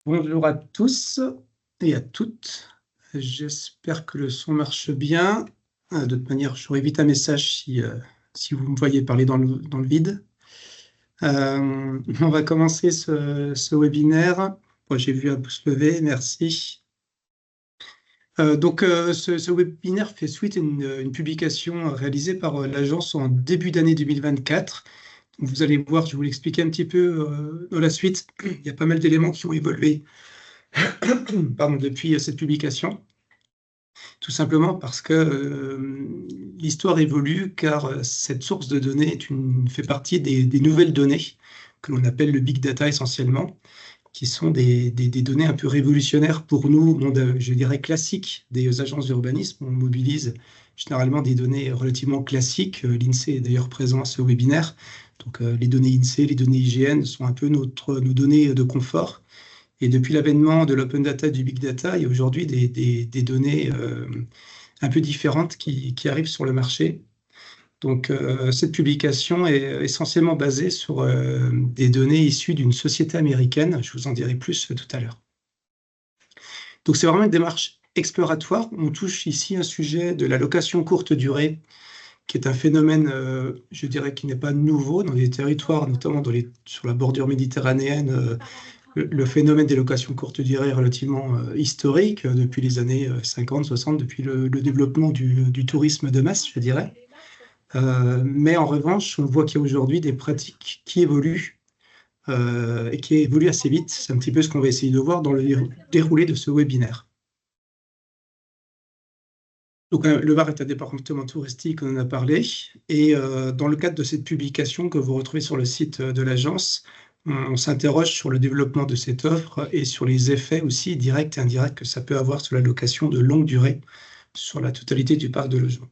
Bonjour à tous et à toutes. J'espère que le son marche bien. De toute manière, j'aurai vite un message si vous me voyez parler dans le vide. On va commencer ce webinaire. Bon, j'ai vu un pouce levé, merci. Ce webinaire fait suite à une publication réalisée par l'agence en début d'année 2024. Vous allez voir, je vais vous l'expliquer un petit peu dans la suite. Il y a pas mal d'éléments qui ont évolué pardon, depuis cette publication. Tout simplement parce que l'histoire évolue, car cette source de données fait partie des nouvelles données que l'on appelle le big data essentiellement, qui sont des données un peu révolutionnaires pour nous, monde, je dirais classique des agences d'urbanisme. On mobilise généralement des données relativement classiques. L'INSEE est d'ailleurs présent à ce webinaire. Donc les données INSEE, les données IGN sont un peu nos données de confort. Et depuis l'avènement de l'open data et du big data, il y a aujourd'hui des données un peu différentes qui arrivent sur le marché. Donc, cette publication est essentiellement basée sur des données issues d'une société américaine. Je vous en dirai plus tout à l'heure. Donc, c'est vraiment une démarche exploratoire. On touche ici un sujet de la location courte durée, qui est un phénomène, je dirais, qui n'est pas nouveau dans les territoires, notamment sur la bordure méditerranéenne. Le phénomène des locations courte durée est relativement historique depuis les années 50, 60, depuis le développement du tourisme de masse, je dirais. Mais en revanche, on voit qu'il y a aujourd'hui des pratiques qui évoluent et qui évoluent assez vite. C'est un petit peu ce qu'on va essayer de voir dans le déroulé de ce webinaire. Donc, le Var est un département touristique, on en a parlé, et dans le cadre de cette publication que vous retrouvez sur le site de l'agence, on s'interroge sur le développement de cette offre et sur les effets aussi directs et indirects que ça peut avoir sur la location de longue durée sur la totalité du parc de logement.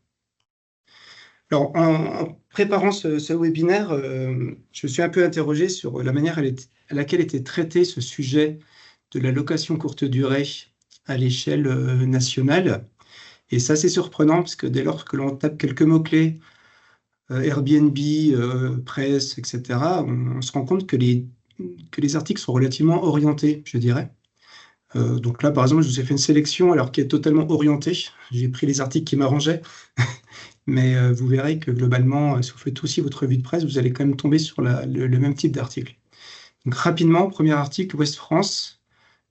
Alors, en préparant ce webinaire, je me suis un peu interrogé sur la manière à laquelle était traité ce sujet de la location courte durée à l'échelle nationale. Et c'est assez surprenant parce que dès lors que l'on tape quelques mots-clés, Airbnb, presse, etc., on se rend compte que les articles sont relativement orientés, je dirais. Donc là, par exemple, je vous ai fait une sélection alors qui est totalement orientée. J'ai pris les articles qui m'arrangeaient, mais vous verrez que globalement, si vous faites aussi votre revue de presse, vous allez quand même tomber sur le même type d'article. Donc rapidement, premier article, Ouest France,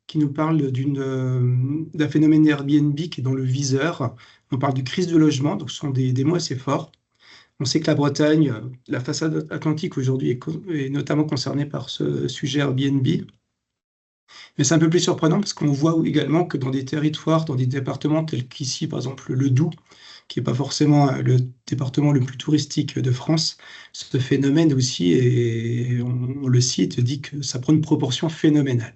qui nous parle d'un phénomène Airbnb qui est dans le viseur. On parle de crise de logement, donc ce sont des mots assez forts. On sait que la Bretagne, la façade atlantique aujourd'hui est notamment concernée par ce sujet Airbnb. Mais c'est un peu plus surprenant parce qu'on voit également que dans des territoires, dans des départements tels qu'ici, par exemple le Doubs, qui n'est pas forcément le département le plus touristique de France, ce phénomène aussi, et on le cite, dit que ça prend une proportion phénoménale.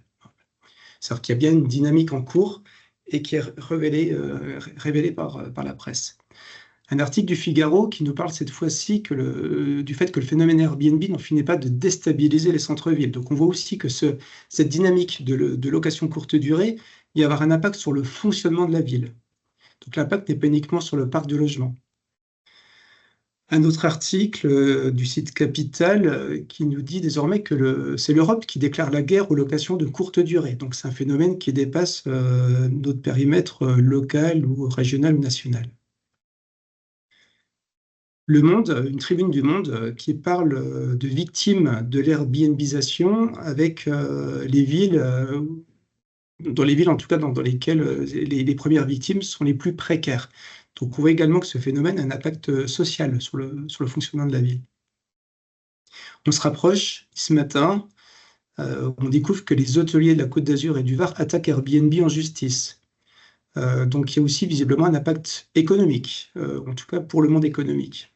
C'est-à-dire qu'il y a bien une dynamique en cours et qui est révélée par la presse. Un article du Figaro qui nous parle cette fois-ci du fait que le phénomène Airbnb n'en finit pas de déstabiliser les centres-villes. Donc on voit aussi que cette dynamique de location courte durée, il y avoir un impact sur le fonctionnement de la ville. Donc l'impact n'est pas uniquement sur le parc de logement. Un autre article du site Capital qui nous dit désormais que c'est l'Europe qui déclare la guerre aux locations de courte durée. Donc c'est un phénomène qui dépasse notre périmètre local ou régional ou national. Le Monde, une tribune du Monde qui parle de victimes de l'Airbnbisation avec les villes, dans les villes en tout cas dans lesquelles les premières victimes sont les plus précaires. Donc on voit également que ce phénomène a un impact social sur le fonctionnement de la ville. On se rapproche ce matin, on découvre que les hôteliers de la Côte d'Azur et du Var attaquent Airbnb en justice. Donc il y a aussi visiblement un impact économique, en tout cas pour le monde économique.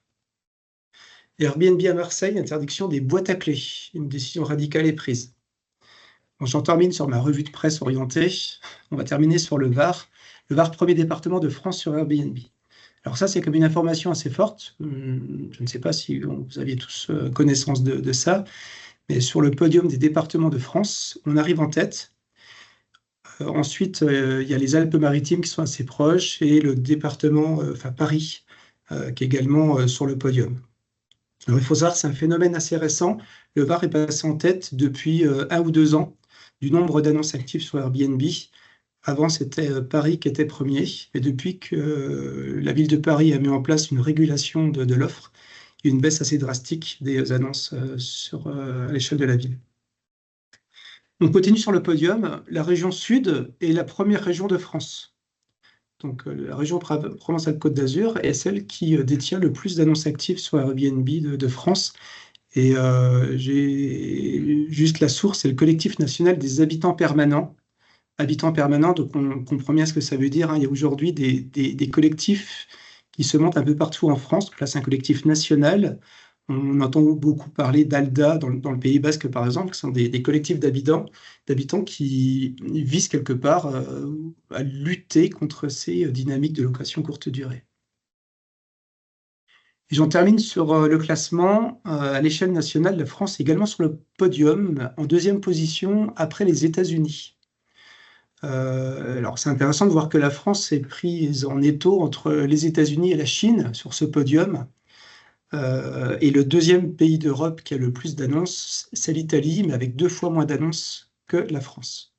Airbnb à Marseille, interdiction des boîtes à clés. Une décision radicale est prise. Bon, j'en termine sur ma revue de presse orientée. On va terminer sur le Var. Le Var, premier département de France sur Airbnb. Alors ça, c'est comme une information assez forte. Je ne sais pas si vous aviez tous connaissance de ça, mais sur le podium des départements de France, on arrive en tête. Ensuite, il y a les Alpes-Maritimes qui sont assez proches et le département, Paris, qui est également sur le podium. Alors, il faut savoir que c'est un phénomène assez récent. Le Var est passé en tête depuis 1 ou 2 ans. du nombre d'annonces actives sur Airbnb. Avant, c'était Paris qui était premier, mais depuis que la ville de Paris a mis en place une régulation de l'offre, il y a une baisse assez drastique des annonces à l'échelle de la ville. On continue sur le podium. La région Sud est la première région de France. Donc, la région Provence-Alpes-Côte d'Azur est celle qui détient le plus d'annonces actives sur Airbnb de France. Et j'ai juste la source, c'est le collectif national des habitants permanents. Habitants permanents, donc on comprend bien ce que ça veut dire, hein. Il y a aujourd'hui des collectifs qui se montent un peu partout en France. Donc là, c'est un collectif national. On entend beaucoup parler d'ALDA dans le Pays Basque, par exemple, qui sont des collectifs d'habitants qui visent quelque part à lutter contre ces dynamiques de location courte durée. Et j'en termine sur le classement. À l'échelle nationale, la France est également sur le podium, en deuxième position après les États-Unis. Alors, c'est intéressant de voir que la France est prise en étau entre les États-Unis et la Chine sur ce podium. Et le deuxième pays d'Europe qui a le plus d'annonces, c'est l'Italie, mais avec 2 fois moins d'annonces que la France.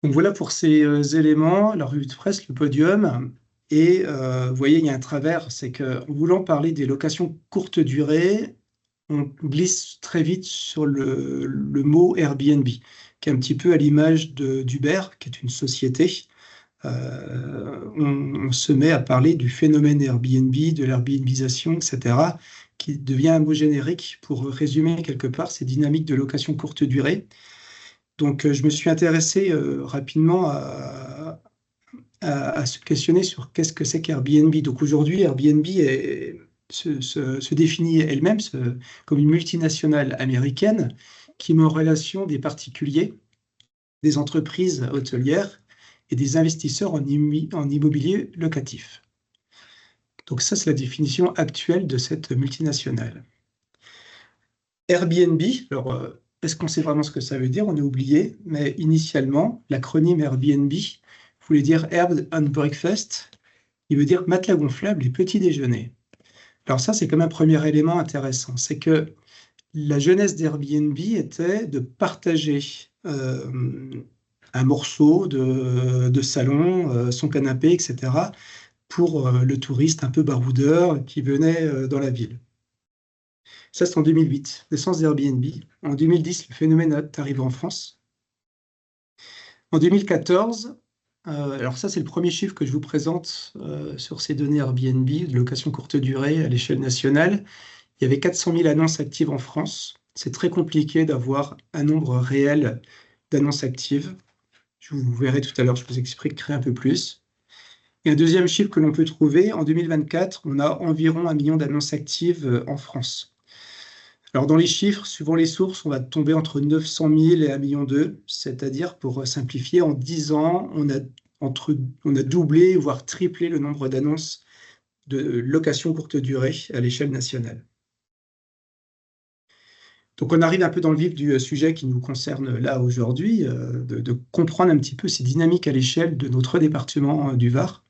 Donc voilà pour ces éléments, la revue de presse, le podium. Et vous voyez, il y a un travers, c'est qu'en voulant parler des locations courte durée, on glisse très vite sur le mot Airbnb, qui est un petit peu à l'image d'Uber, qui est une société. On se met à parler du phénomène Airbnb, de l'Airbnbisation, etc., qui devient un mot générique pour résumer quelque part ces dynamiques de location courte durée. Donc, je me suis intéressé rapidement à se questionner sur qu'est-ce que c'est qu'Airbnb. Donc aujourd'hui, Airbnb se définit elle-même comme une multinationale américaine qui met en relation des particuliers, des entreprises hôtelières et des investisseurs en immobilier locatif. Donc ça, c'est la définition actuelle de cette multinationale. Airbnb, alors est-ce qu'on sait vraiment ce que ça veut dire? On a oublié, mais initialement, l'acronyme Airbnb voulait dire Air and Breakfast, il veut dire matelas gonflable et petit déjeuner. Alors ça, c'est comme un premier élément intéressant, c'est que la jeunesse d'Airbnb était de partager un morceau de salon, son canapé, etc., pour le touriste un peu baroudeur qui venait dans la ville. Ça, c'est en 2008, naissance d'Airbnb. En 2010, le phénomène est arrivé en France. En 2014, alors ça, c'est le premier chiffre que je vous présente sur ces données Airbnb, de location courte durée à l'échelle nationale. Il y avait 400 000 annonces actives en France. C'est très compliqué d'avoir un nombre réel d'annonces actives. Vous verrez tout à l'heure, je vous expliquerai un peu plus. Et un deuxième chiffre que l'on peut trouver, en 2024, on a environ 1 million d'annonces actives en France. Alors dans les chiffres, suivant les sources, on va tomber entre 900 000 et 1,2 million, c'est-à-dire, pour simplifier, en 10 ans, on a doublé, voire triplé le nombre d'annonces de location courte durée à l'échelle nationale. Donc on arrive un peu dans le vif du sujet qui nous concerne là aujourd'hui, de comprendre un petit peu ces dynamiques à l'échelle de notre département du Var.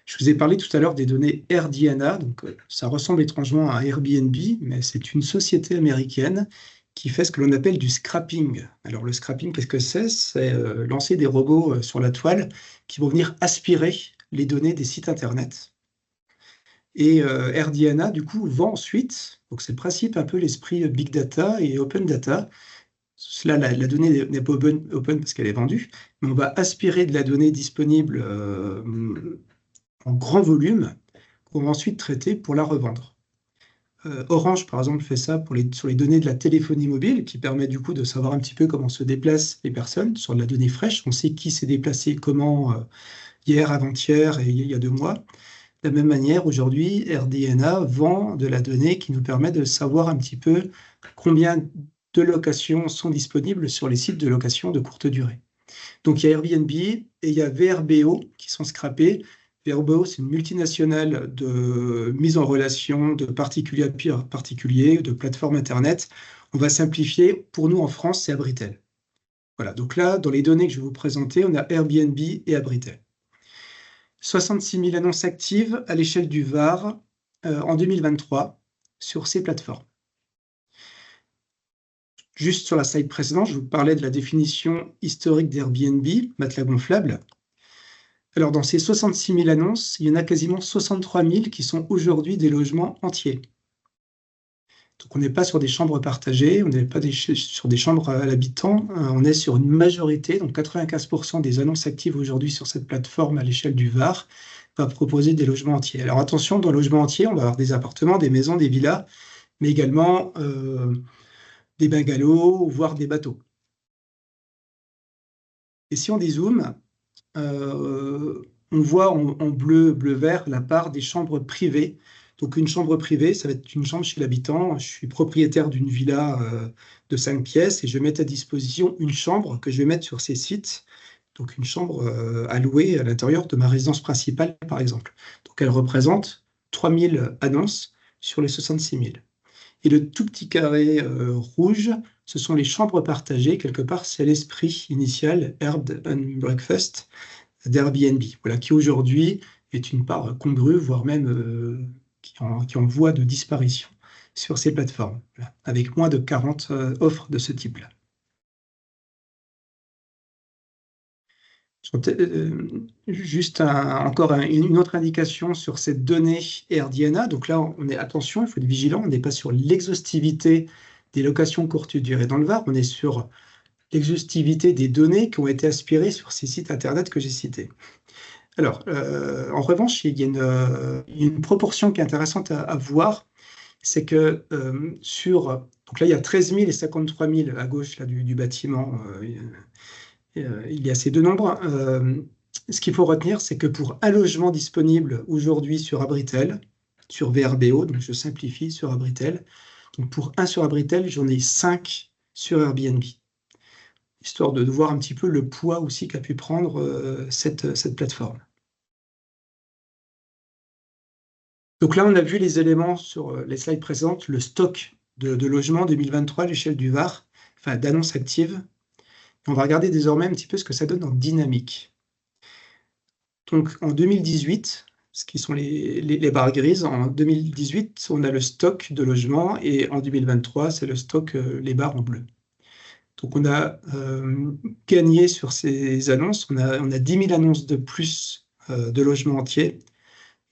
Je vous ai parlé tout à l'heure des données AirDNA, donc ça ressemble étrangement à Airbnb, mais c'est une société américaine qui fait ce que l'on appelle du scrapping. Alors le scrapping, qu'est-ce que c'est? C'est lancer des robots sur la toile qui vont venir aspirer les données des sites internet. Et AirDNA, du coup, vend ensuite, donc c'est le principe un peu l'esprit Big Data et Open Data. Là, la donnée n'est pas open parce qu'elle est vendue, mais on va aspirer de la donnée disponible en grand volume qu'on va ensuite traiter pour la revendre. Orange, par exemple, fait ça sur les données de la téléphonie mobile, qui permet du coup de savoir un petit peu comment se déplacent les personnes sur de la donnée fraîche. On sait qui s'est déplacé comment hier, avant-hier et il y a 2 mois. De la même manière, aujourd'hui, AirDNA vend de la donnée qui nous permet de savoir un petit peu combien de locations sont disponibles sur les sites de location de courte durée. Donc il y a Airbnb et il y a VRBO qui sont scrappés. VRBO, c'est une multinationale de mise en relation de particulier à particulier, de plateforme Internet. On va simplifier. Pour nous, en France, c'est Abritel. Voilà, donc là, dans les données que je vais vous présenter, on a Airbnb et Abritel. 66 000 annonces actives à l'échelle du Var en 2023 sur ces plateformes. juste sur la slide précédente, je vous parlais de la définition historique d'Airbnb, matelas gonflable. Alors, dans ces 66 000 annonces, il y en a quasiment 63 000 qui sont aujourd'hui des logements entiers. Donc, on n'est pas sur des chambres partagées, on n'est pas sur des chambres à l'habitant, on est sur une majorité, donc 95% des annonces actives aujourd'hui sur cette plateforme à l'échelle du Var va proposer des logements entiers. Alors attention, dans le logement entier, on va avoir des appartements, des maisons, des villas, mais également des bungalows, voire des bateaux. Et si on dézoome, on voit en bleu-vert la part des chambres privées. Donc une chambre privée, ça va être une chambre chez l'habitant. Je suis propriétaire d'une villa de 5 pièces et je mets à disposition une chambre que je vais mettre sur ces sites. Donc une chambre à louer à l'intérieur de ma résidence principale, par exemple. Donc elle représente 3000 annonces sur les 66 000. Et le tout petit carré rouge, ce sont les chambres partagées. Quelque part, c'est l'esprit initial, Aired and Breakfast, d'Airbnb, voilà, qui aujourd'hui est une part congrue, voire même qui est en voie de disparition sur ces plateformes, voilà, avec moins de 40 offres de ce type-là. Juste encore une autre indication sur cette donnée AirDNA. Donc là, attention, il faut être vigilant, on n'est pas sur l'exhaustivité des locations courte durée dans le Var, on est sur l'exhaustivité des données qui ont été aspirées sur ces sites Internet que j'ai cités. Alors, en revanche, il y a une proportion qui est intéressante à voir, c'est que donc là, il y a 13 000 et 53 000 à gauche là, du bâtiment. Il y a ces deux nombres. Ce qu'il faut retenir, c'est que pour un logement disponible aujourd'hui sur Abritel, sur VRBO, donc je simplifie sur Abritel, donc pour un sur Abritel, j'en ai 5 sur Airbnb, histoire de voir un petit peu le poids aussi qu'a pu prendre cette plateforme. Donc là, on a vu les éléments sur les slides précédentes, le stock de logements 2023 à l'échelle du Var, enfin d'annonces actives. On va regarder désormais un petit peu ce que ça donne en dynamique. Donc en 2018, ce qui sont les barres grises, en 2018, on a le stock de logements et en 2023, c'est le stock, les barres en bleu. Donc on a gagné sur ces annonces, on a 10 000 annonces de plus de logements entiers.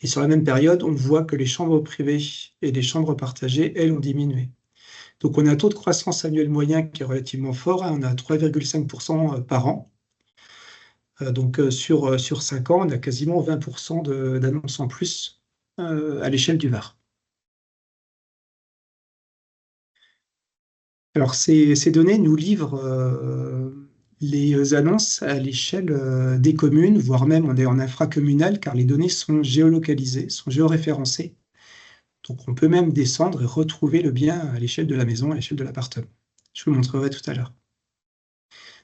Et sur la même période, on voit que les chambres privées et les chambres partagées, elles, ont diminué. Donc on a un taux de croissance annuel moyen qui est relativement fort, hein, on a 3,5% par an. Donc sur 5 ans, on a quasiment 20% d'annonces en plus à l'échelle du Var. Alors ces données nous livrent les annonces à l'échelle des communes, voire même on est en infracommunal, car les données sont géolocalisées, sont géoréférencées. Donc on peut même descendre et retrouver le bien à l'échelle de la maison, à l'échelle de l'appartement. Je vous montrerai tout à l'heure.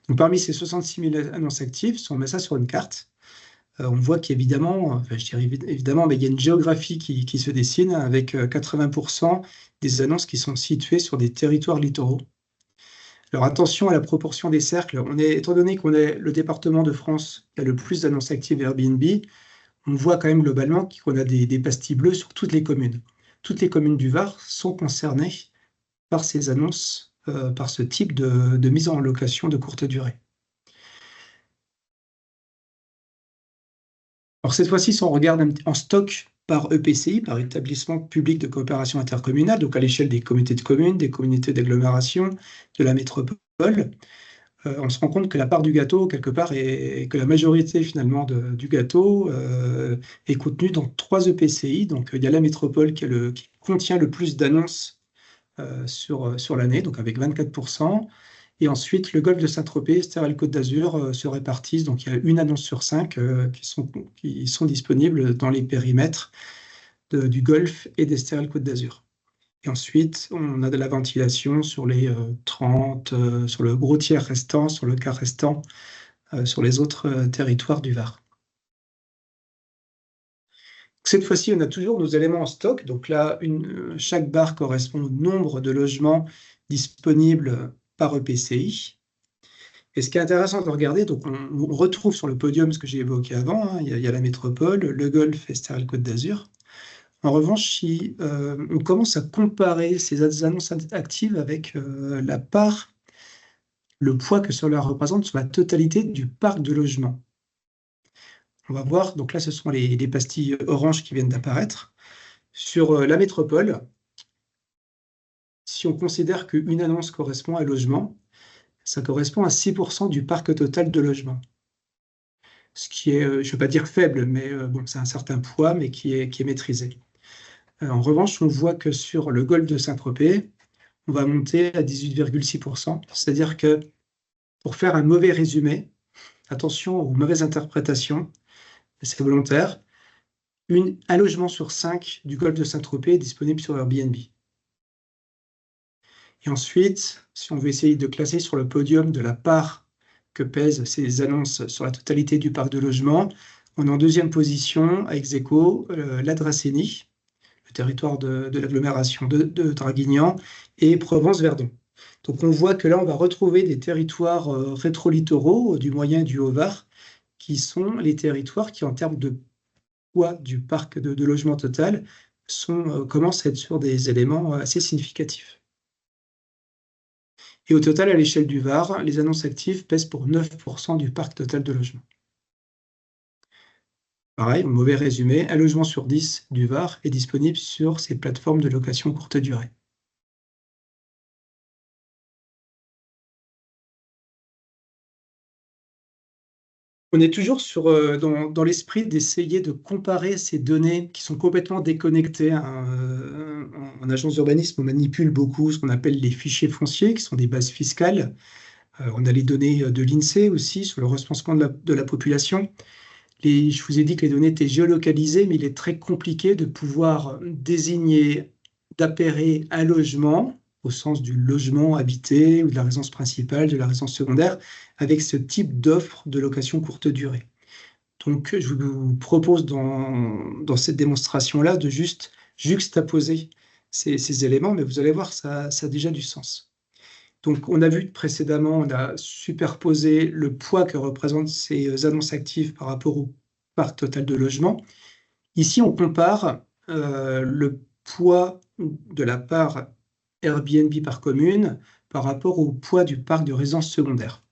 Donc parmi ces 66 000 annonces actives, si on met ça sur une carte, on voit qu'évidemment, enfin, je dirais évidemment, mais il y a une géographie qui se dessine avec 80% des annonces qui sont situées sur des territoires littoraux. Alors attention à la proportion des cercles. Étant donné qu'on est le département de France qui a le plus d'annonces actives Airbnb, on voit quand même globalement qu'on a des pastilles bleues sur toutes les communes. Toutes les communes du Var sont concernées par ces annonces, par ce type de mise en location de courte durée. Alors cette fois-ci, si on regarde en stock par EPCI, par établissement public de coopération intercommunale, donc à l'échelle des communautés de communes, des communautés d'agglomération, de la métropole, on se rend compte que la part du gâteau, quelque part, et que la majorité finalement du gâteau est contenue dans 3 EPCI. Donc il y a la métropole qui contient le plus d'annonces sur l'année, donc avec 24%. Et ensuite, le golfe de Saint-Tropez, Estérel Côte d'Azur se répartissent. Donc, il y a une annonce sur 5 qui sont disponibles dans les périmètres du golfe et d'Estérel Côte d'Azur. Et ensuite, on a de la ventilation sur les 30, sur le gros tiers restant, sur le quart restant, sur les autres territoires du Var. Cette fois-ci, on a toujours nos éléments en stock. Donc là, chaque barre correspond au nombre de logements disponibles par EPCI. Et ce qui est intéressant de regarder, donc on retrouve sur le podium ce que j'ai évoqué avant, hein, il y a la métropole, le golfe, Estérel Côte d'Azur. En revanche, si on commence à comparer ces annonces actives avec la part le poids que cela représente sur la totalité du parc de logement. On va voir, donc là, ce sont les pastilles oranges qui viennent d'apparaître. Sur la métropole, si on considère qu'une annonce correspond à un logement, ça correspond à 6% du parc total de logements. Ce qui est, je ne veux pas dire faible, mais bon, c'est un certain poids, mais qui est maîtrisé. En revanche, on voit que sur le golfe de Saint-Tropez, on va monter à 18,6%. C'est-à-dire que, pour faire un mauvais résumé, attention aux mauvaises interprétations, c'est volontaire, un logement sur 5 du golfe de Saint-Tropez est disponible sur Airbnb. Et ensuite, si on veut essayer de classer sur le podium de la part que pèsent ces annonces sur la totalité du parc de logement, on est en deuxième position, ex aequo, la Dracénie, le territoire de l'agglomération de Draguignan, et Provence-Verdon. Donc on voit que là, on va retrouver des territoires rétro-littoraux du Moyen et du Haut-Var, qui sont les territoires qui, en termes de poids du parc de logement total, commencent à être sur des éléments assez significatifs. Et au total, à l'échelle du Var, les annonces actives pèsent pour 9% du parc total de logements. Pareil, mauvais résumé, un logement sur 10 du Var est disponible sur ces plateformes de location courte durée. On est toujours dans l'esprit d'essayer de comparer ces données qui sont complètement déconnectées. En agence d'urbanisme, on manipule beaucoup ce qu'on appelle les fichiers fonciers, qui sont des bases fiscales. On a les données de l'INSEE aussi sur le recensement de la population. Je vous ai dit que les données étaient géolocalisées, mais il est très compliqué de pouvoir désigner, d'appairer un logement, au sens du logement habité ou de la résidence principale, de la résidence secondaire, avec ce type d'offre de location courte durée. Donc, je vous propose dans cette démonstration-là de juste juxtaposer ces éléments, mais vous allez voir, ça a déjà du sens. Donc, on a vu précédemment, on a superposé le poids que représentent ces annonces actives par rapport au parc total de logement. Ici, on compare le poids de la part Airbnb par commune par rapport au poids du parc de résidence secondaire.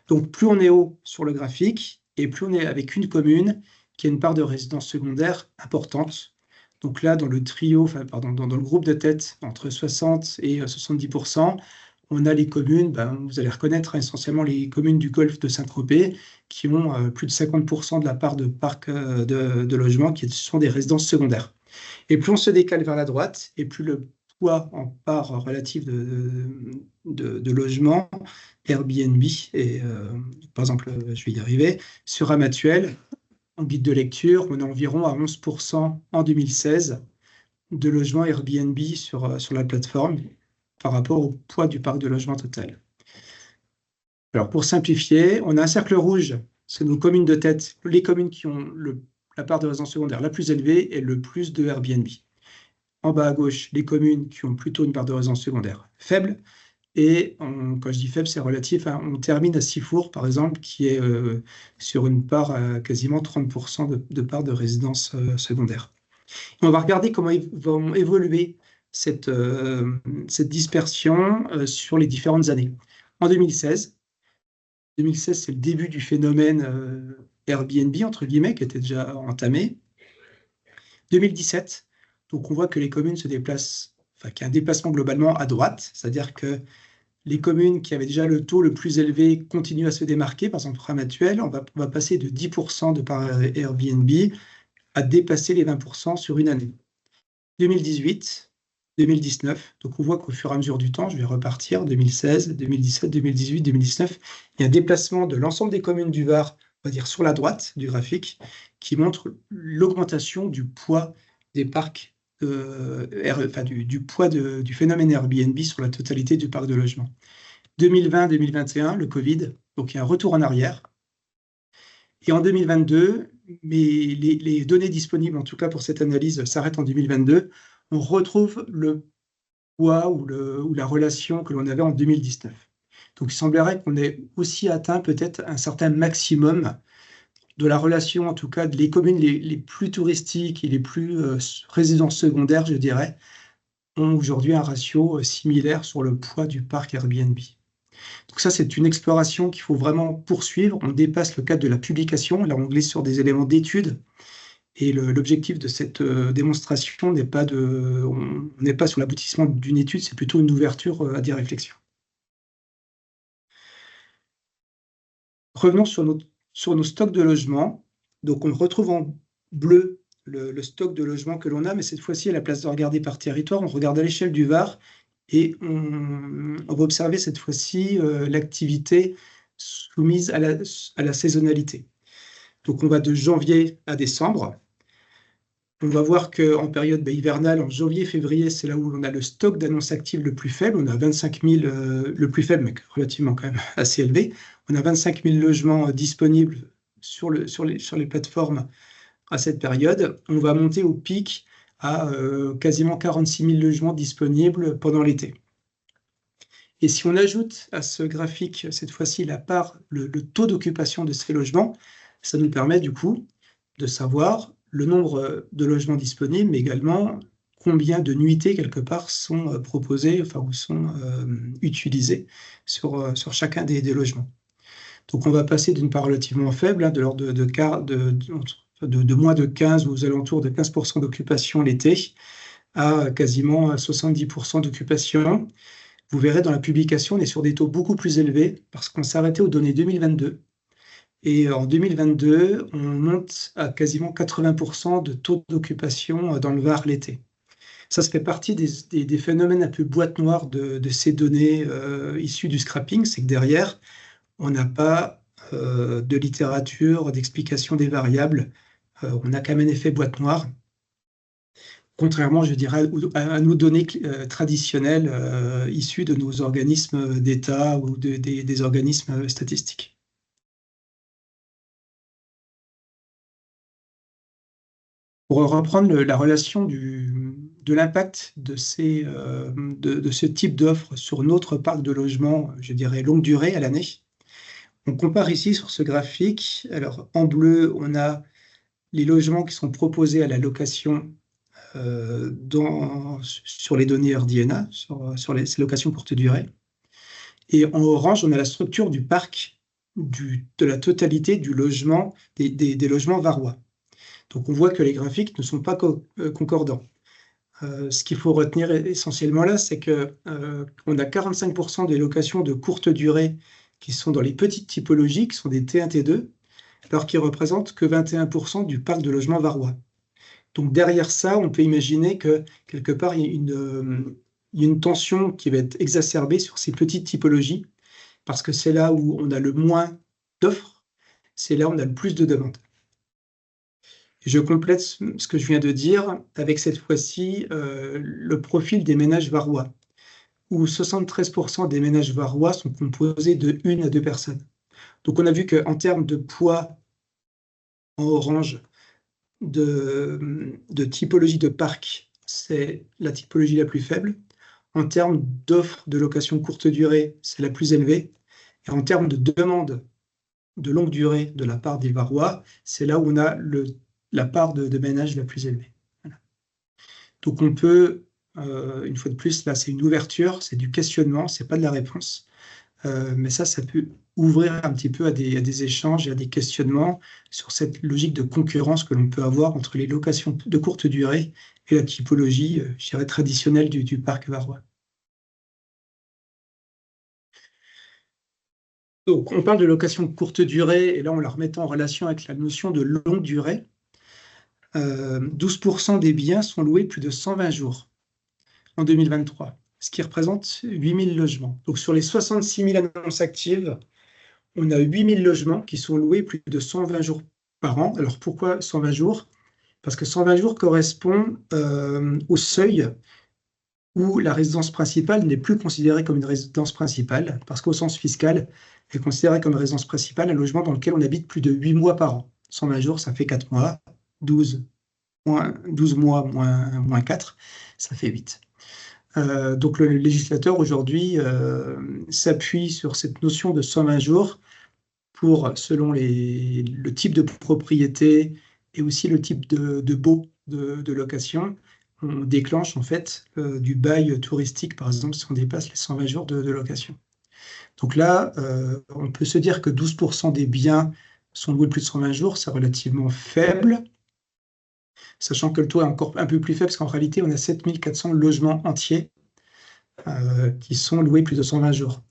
Donc, plus on est haut sur le graphique et plus on est avec une commune qui a une part de résidence secondaire importante. Donc là, dans le trio, dans le groupe de tête, entre 60 et 70%, on a les communes, vous allez reconnaître essentiellement les communes du golfe de Saint-Tropez qui ont plus de 50% de la part de parc de logements qui sont des résidences secondaires. Et plus on se décale vers la droite, et plus le poids en part relative de logements Airbnb, et par exemple, je vais y arriver, sur Ramatuelle, en guide de lecture, on est environ à 11% en 2016 de logements Airbnb sur la plateforme par rapport au poids du parc de logement total. Alors, pour simplifier, on a un cercle rouge, c'est nos communes de tête, les communes qui ont la part de résidence secondaire la plus élevée et le plus de Airbnb. En bas à gauche, les communes qui ont plutôt une part de résidence secondaire faible. Et quand je dis faible, c'est relatif. On termine à Sifour, par exemple, qui est sur une part à quasiment 30% de part de résidence secondaire. Et on va regarder comment vont évoluer cette dispersion sur les différentes années. En 2016, c'est le début du phénomène Airbnb, entre guillemets, qui était déjà entamé. 2017, donc on voit que les communes se déplacent, qu'il y a un déplacement globalement à droite, c'est-à-dire que les communes qui avaient déjà le taux le plus élevé continuent à se démarquer. Par exemple, Ramatuelle, on va passer de 10% de part Airbnb à dépasser les 20% sur une année. 2018, 2019, donc on voit qu'au fur et à mesure du temps, je vais repartir, 2016, 2017, 2018, 2019, il y a un déplacement de l'ensemble des communes du Var, on va dire sur la droite du graphique, qui montre l'augmentation du poids des parcs, du poids du phénomène Airbnb sur la totalité du parc de logement. 2020-2021, le Covid, donc il y a un retour en arrière. Et en 2022, mais les données disponibles, en tout cas pour cette analyse, s'arrêtent en 2022, on retrouve le poids ou la relation que l'on avait en 2019. Donc il semblerait qu'on ait aussi atteint peut-être un certain maximum de la relation, en tout cas, des communes les plus touristiques et les plus résidences secondaires, je dirais, ont aujourd'hui un ratio similaire sur le poids du parc Airbnb. Donc ça, c'est une exploration qu'il faut vraiment poursuivre. On dépasse le cadre de la publication. Là, on glisse sur des éléments d'étude. Et l'objectif de cette démonstration n'est pas on n'est pas sur l'aboutissement d'une étude, c'est plutôt une ouverture à des réflexions. Revenons sur nos stocks de logements. Donc, on retrouve en bleu le stock de logements que l'on a, mais cette fois-ci, à la place de regarder par territoire, on regarde à l'échelle du Var et on va observer cette fois-ci l'activité soumise à la saisonnalité. Donc, on va de janvier à décembre. On va voir qu'en période hivernale, en janvier-février, c'est là où on a le stock d'annonces actives le plus faible. On a 25 000, le plus faible, mais relativement quand même assez élevé. On a 25 000 logements disponibles sur les plateformes à cette période. On va monter au pic à quasiment 46 000 logements disponibles pendant l'été. Et si on ajoute à ce graphique, cette fois-ci, la part, le taux d'occupation de ces logements, ça nous permet du coup de savoir le nombre de logements disponibles, mais également combien de nuitées, quelque part, sont proposées, enfin, ou sont utilisées sur chacun des logements. Donc, on va passer d'une part relativement faible, de l'ordre de moins de 15 ou aux alentours de 15% d'occupation l'été, à quasiment 70% d'occupation. Vous verrez dans la publication, on est sur des taux beaucoup plus élevés, parce qu'on s'est arrêté aux données 2022. Et en 2022, on monte à quasiment 80% de taux d'occupation dans le Var l'été. Ça fait partie des phénomènes un peu boîte noire de ces données issues du scrapping, c'est que derrière, on n'a pas de littérature, d'explication des variables. On n'a qu'un même effet boîte noire, contrairement, je dirais, à nos données traditionnelles issues de nos organismes d'État ou des organismes statistiques. Pour reprendre la relation de l'impact de ce type d'offre sur notre parc de logements, je dirais longue durée à l'année, on compare ici sur ce graphique. Alors, en bleu, on a les logements qui sont proposés à la location sur les données RDNA, sur ces locations courte durée. Et en orange, on a la structure du parc de la totalité du logement, des logements varois. Donc on voit que les graphiques ne sont pas concordants. Ce qu'il faut retenir essentiellement là, c'est qu'on a 45% des locations de courte durée qui sont dans les petites typologies, qui sont des T1, T2, alors qu'ils représentent que 21% du parc de logements varois. Donc derrière ça, on peut imaginer que quelque part, il y a une tension qui va être exacerbée sur ces petites typologies, parce que c'est là où on a le moins d'offres, c'est là où on a le plus de demandes. Je complète ce que je viens de dire avec cette fois-ci le profil des ménages varois, où 73% des ménages varois sont composés de 1 à 2 personnes. Donc on a vu qu'en termes de poids en orange, de typologie de parc, c'est la typologie la plus faible. En termes d'offres de location courte durée, c'est la plus élevée. Et en termes de demande de longue durée de la part des varois, c'est là où on a la part de ménages la plus élevée. Voilà. Donc on peut, une fois de plus, là c'est une ouverture, c'est du questionnement, c'est pas de la réponse, mais ça peut ouvrir un petit peu à des échanges et à des questionnements sur cette logique de concurrence que l'on peut avoir entre les locations de courte durée et la typologie, je dirais, traditionnelle du parc varois. Donc on parle de location de courte durée, et là on la remet en relation avec la notion de longue durée. 12% des biens sont loués plus de 120 jours en 2023, ce qui représente 8 000 logements. Donc sur les 66 000 annonces actives, on a 8 000 logements qui sont loués plus de 120 jours par an. Alors pourquoi 120 jours? Parce que 120 jours correspond au seuil où la résidence principale n'est plus considérée comme une résidence principale, parce qu'au sens fiscal, elle est considérée comme résidence principale un logement dans lequel on habite plus de 8 mois par an. 120 jours, ça fait 4 mois. 12 mois moins 4, ça fait 8. Donc le législateur aujourd'hui s'appuie sur cette notion de 120 jours pour, selon le type de propriété et aussi le type de baux de location, on déclenche en fait du bail touristique, par exemple, si on dépasse les 120 jours de location. Donc là, on peut se dire que 12% des biens sont loués plus de 120 jours, c'est relativement faible, sachant que le taux est encore un peu plus faible, parce qu'en réalité, on a 7400 logements entiers qui sont loués plus de 120 jours.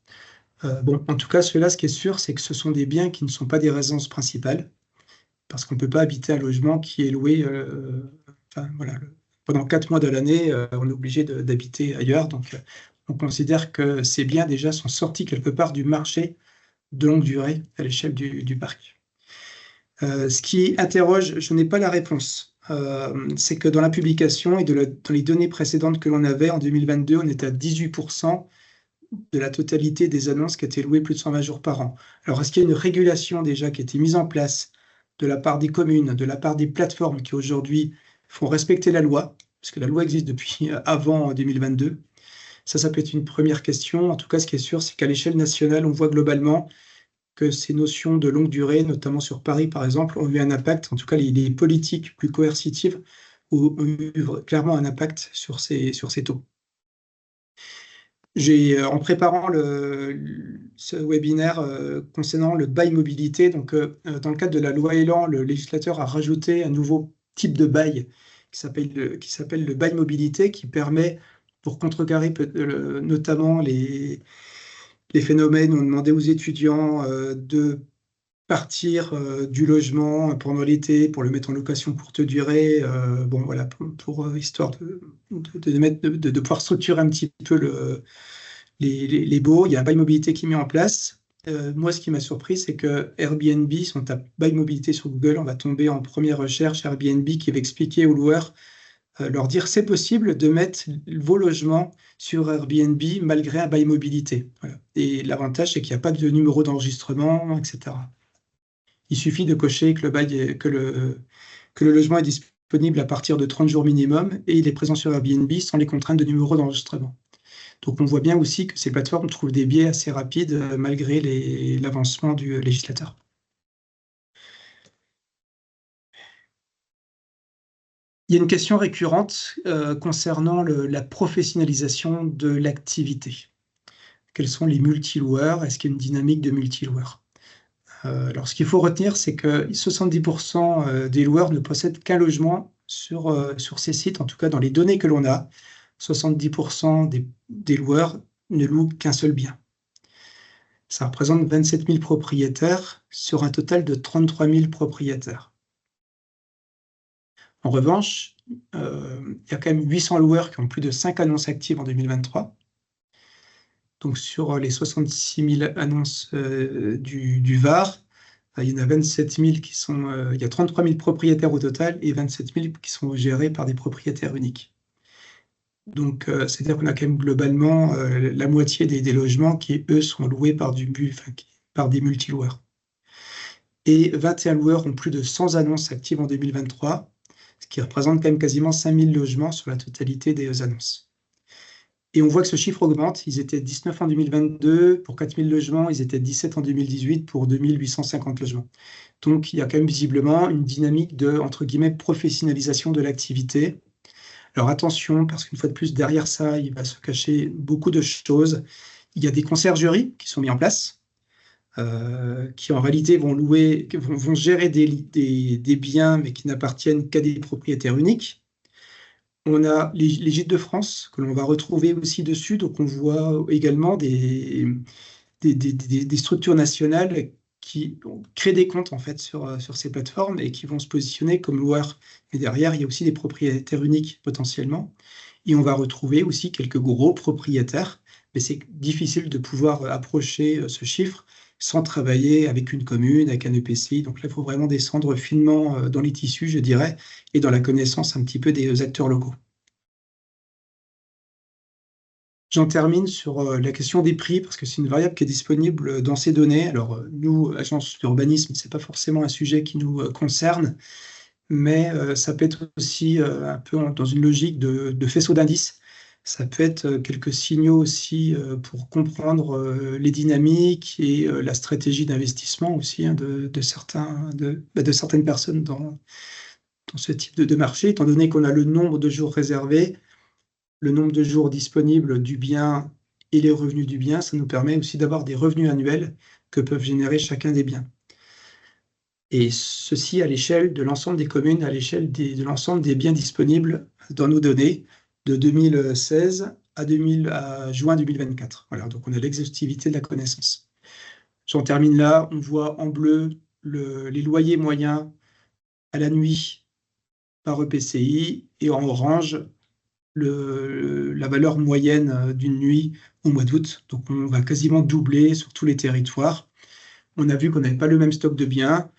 Bon, en tout cas, ceux-là, ce qui est sûr, c'est que ce sont des biens qui ne sont pas des résidences principales, parce qu'on ne peut pas habiter un logement qui est loué, enfin, voilà, pendant 4 mois de l'année, on est obligé d'habiter ailleurs. Donc, on considère que ces biens déjà sont sortis quelque part du marché de longue durée à l'échelle du parc. Ce qui interroge, je n'ai pas la réponse, c'est que dans la publication et dans les données précédentes que l'on avait en 2022, on était à 18% de la totalité des annonces qui étaient louées plus de 120 jours par an. Alors, est-ce qu'il y a une régulation déjà qui a été mise en place de la part des communes, de la part des plateformes qui aujourd'hui font respecter la loi, parce que la loi existe depuis avant 2022? Ça peut être une première question. En tout cas, ce qui est sûr, c'est qu'à l'échelle nationale, on voit globalement que ces notions de longue durée, notamment sur Paris par exemple, ont eu un impact, en tout cas les politiques plus coercitives ont eu clairement un impact sur ces taux. En préparant ce webinaire concernant le bail mobilité, donc dans le cadre de la loi Elan, le législateur a rajouté un nouveau type de bail qui s'appelle le bail mobilité, qui permet, pour contrecarrer notamment les phénomènes où on demandait aux étudiants de partir du logement pendant l'été pour le mettre en location courte durée, bon voilà, pour histoire de pouvoir structurer un petit peu les baux. Il y a un bail mobilité qui est mis en place. Moi, ce qui m'a surpris, c'est que Airbnb, si on tape bail mobilité sur Google, on va tomber en première recherche Airbnb qui va expliquer aux loueurs, leur dire c'est possible de mettre vos logements sur Airbnb malgré un bail mobilité. Voilà. Et l'avantage, c'est qu'il n'y a pas de numéro d'enregistrement, etc. Il suffit de cocher que le logement est disponible à partir de 30 jours minimum et il est présent sur Airbnb sans les contraintes de numéro d'enregistrement. Donc on voit bien aussi que ces plateformes trouvent des biais assez rapides malgré l'avancement du législateur. Il y a une question récurrente concernant la professionnalisation de l'activité. Quels sont les multiloueurs? Est-ce qu'il y a une dynamique de multiloueurs? Alors, ce qu'il faut retenir, c'est que 70% des loueurs ne possèdent qu'un logement sur ces sites, en tout cas dans les données que l'on a. 70% des loueurs ne louent qu'un seul bien. Ça représente 27 000 propriétaires sur un total de 33 000 propriétaires. En revanche, il y a quand même 800 loueurs qui ont plus de 5 annonces actives en 2023. Donc, sur les 66 000 annonces du Var, il y en a 27 000 qui sont... il y a 33 000 propriétaires au total et 27 000 qui sont gérés par des propriétaires uniques. Donc, c'est-à-dire qu'on a quand même globalement la moitié des logements qui, eux, sont loués par des multiloueurs. Et 21 loueurs ont plus de 100 annonces actives en 2023, ce qui représente quand même quasiment 5 000 logements sur la totalité des annonces. Et on voit que ce chiffre augmente. Ils étaient 19 en 2022 pour 4 000 logements, ils étaient 17 en 2018 pour 2 850 logements. Donc, il y a quand même visiblement une dynamique de, entre guillemets, professionnalisation de l'activité. Alors attention, parce qu'une fois de plus, derrière ça, il va se cacher beaucoup de choses. Il y a des conciergeries qui sont mises en place, qui en réalité vont gérer des biens, mais qui n'appartiennent qu'à des propriétaires uniques. On a les Gîtes de France, que l'on va retrouver aussi dessus. Donc on voit également des structures nationales qui créent des comptes en fait sur ces plateformes et qui vont se positionner comme loueurs. Mais derrière, il y a aussi des propriétaires uniques potentiellement. Et on va retrouver aussi quelques gros propriétaires. Mais c'est difficile de pouvoir approcher ce chiffre sans travailler avec une commune, avec un EPCI. Donc là, il faut vraiment descendre finement dans les tissus, je dirais, et dans la connaissance un petit peu des acteurs locaux. J'en termine sur la question des prix, parce que c'est une variable qui est disponible dans ces données. Alors, nous, agence d'urbanisme, ce n'est pas forcément un sujet qui nous concerne, mais ça peut être aussi un peu dans une logique de faisceau d'indices. Ça peut être quelques signaux aussi pour comprendre les dynamiques et la stratégie d'investissement aussi de certaines personnes dans ce type de marché, étant donné qu'on a le nombre de jours réservés, le nombre de jours disponibles du bien et les revenus du bien. Ça nous permet aussi d'avoir des revenus annuels que peuvent générer chacun des biens. Et ceci à l'échelle de l'ensemble des communes, à l'échelle de l'ensemble des biens disponibles dans nos données de 2016 à juin 2024. Voilà, donc on a l'exhaustivité de la connaissance. J'en termine là. On voit en bleu les loyers moyens à la nuit par EPCI et en orange la valeur moyenne d'une nuit au mois d'août. Donc on va quasiment doubler sur tous les territoires. On a vu qu'on n'avait pas le même stock de biens.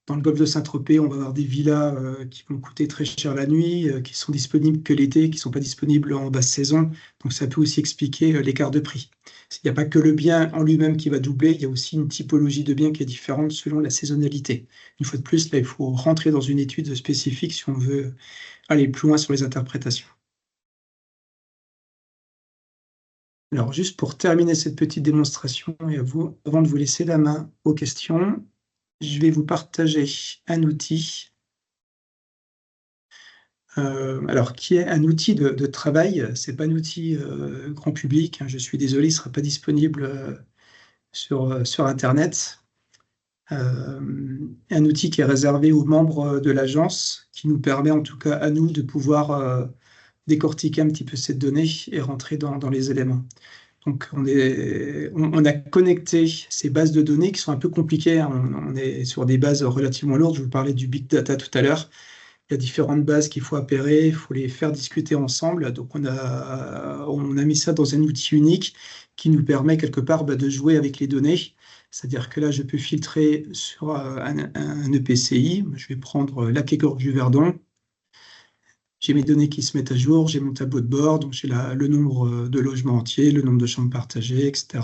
Dans le golfe de Saint-Tropez, on va avoir des villas qui vont coûter très cher la nuit, qui sont disponibles que l'été, qui ne sont pas disponibles en basse saison. Donc ça peut aussi expliquer l'écart de prix. Il n'y a pas que le bien en lui-même qui va doubler, il y a aussi une typologie de biens qui est différente selon la saisonnalité. Une fois de plus, là, il faut rentrer dans une étude spécifique si on veut aller plus loin sur les interprétations. Alors, juste pour terminer cette petite démonstration, et avant de vous laisser la main aux questions, je vais vous partager un outil. Alors, qui est un outil de travail. Ce n'est pas un outil grand public, hein, je suis désolé, il ne sera pas disponible sur Internet. Un outil qui est réservé aux membres de l'agence, qui nous permet en tout cas à nous de pouvoir décortiquer un petit peu cette donnée et rentrer dans les éléments. Donc, on a connecté ces bases de données qui sont un peu compliquées, hein. On est sur des bases relativement lourdes. Je vous parlais du big data tout à l'heure. Il y a différentes bases qu'il faut appairer, il faut les faire discuter ensemble. Donc, on a mis ça dans un outil unique qui nous permet quelque part de jouer avec les données. C'est-à-dire que là, je peux filtrer sur un EPCI. Je vais prendre Lac-et-Gorges du Verdon. J'ai mes données qui se mettent à jour, j'ai mon tableau de bord, donc j'ai le nombre de logements entiers, le nombre de chambres partagées, etc.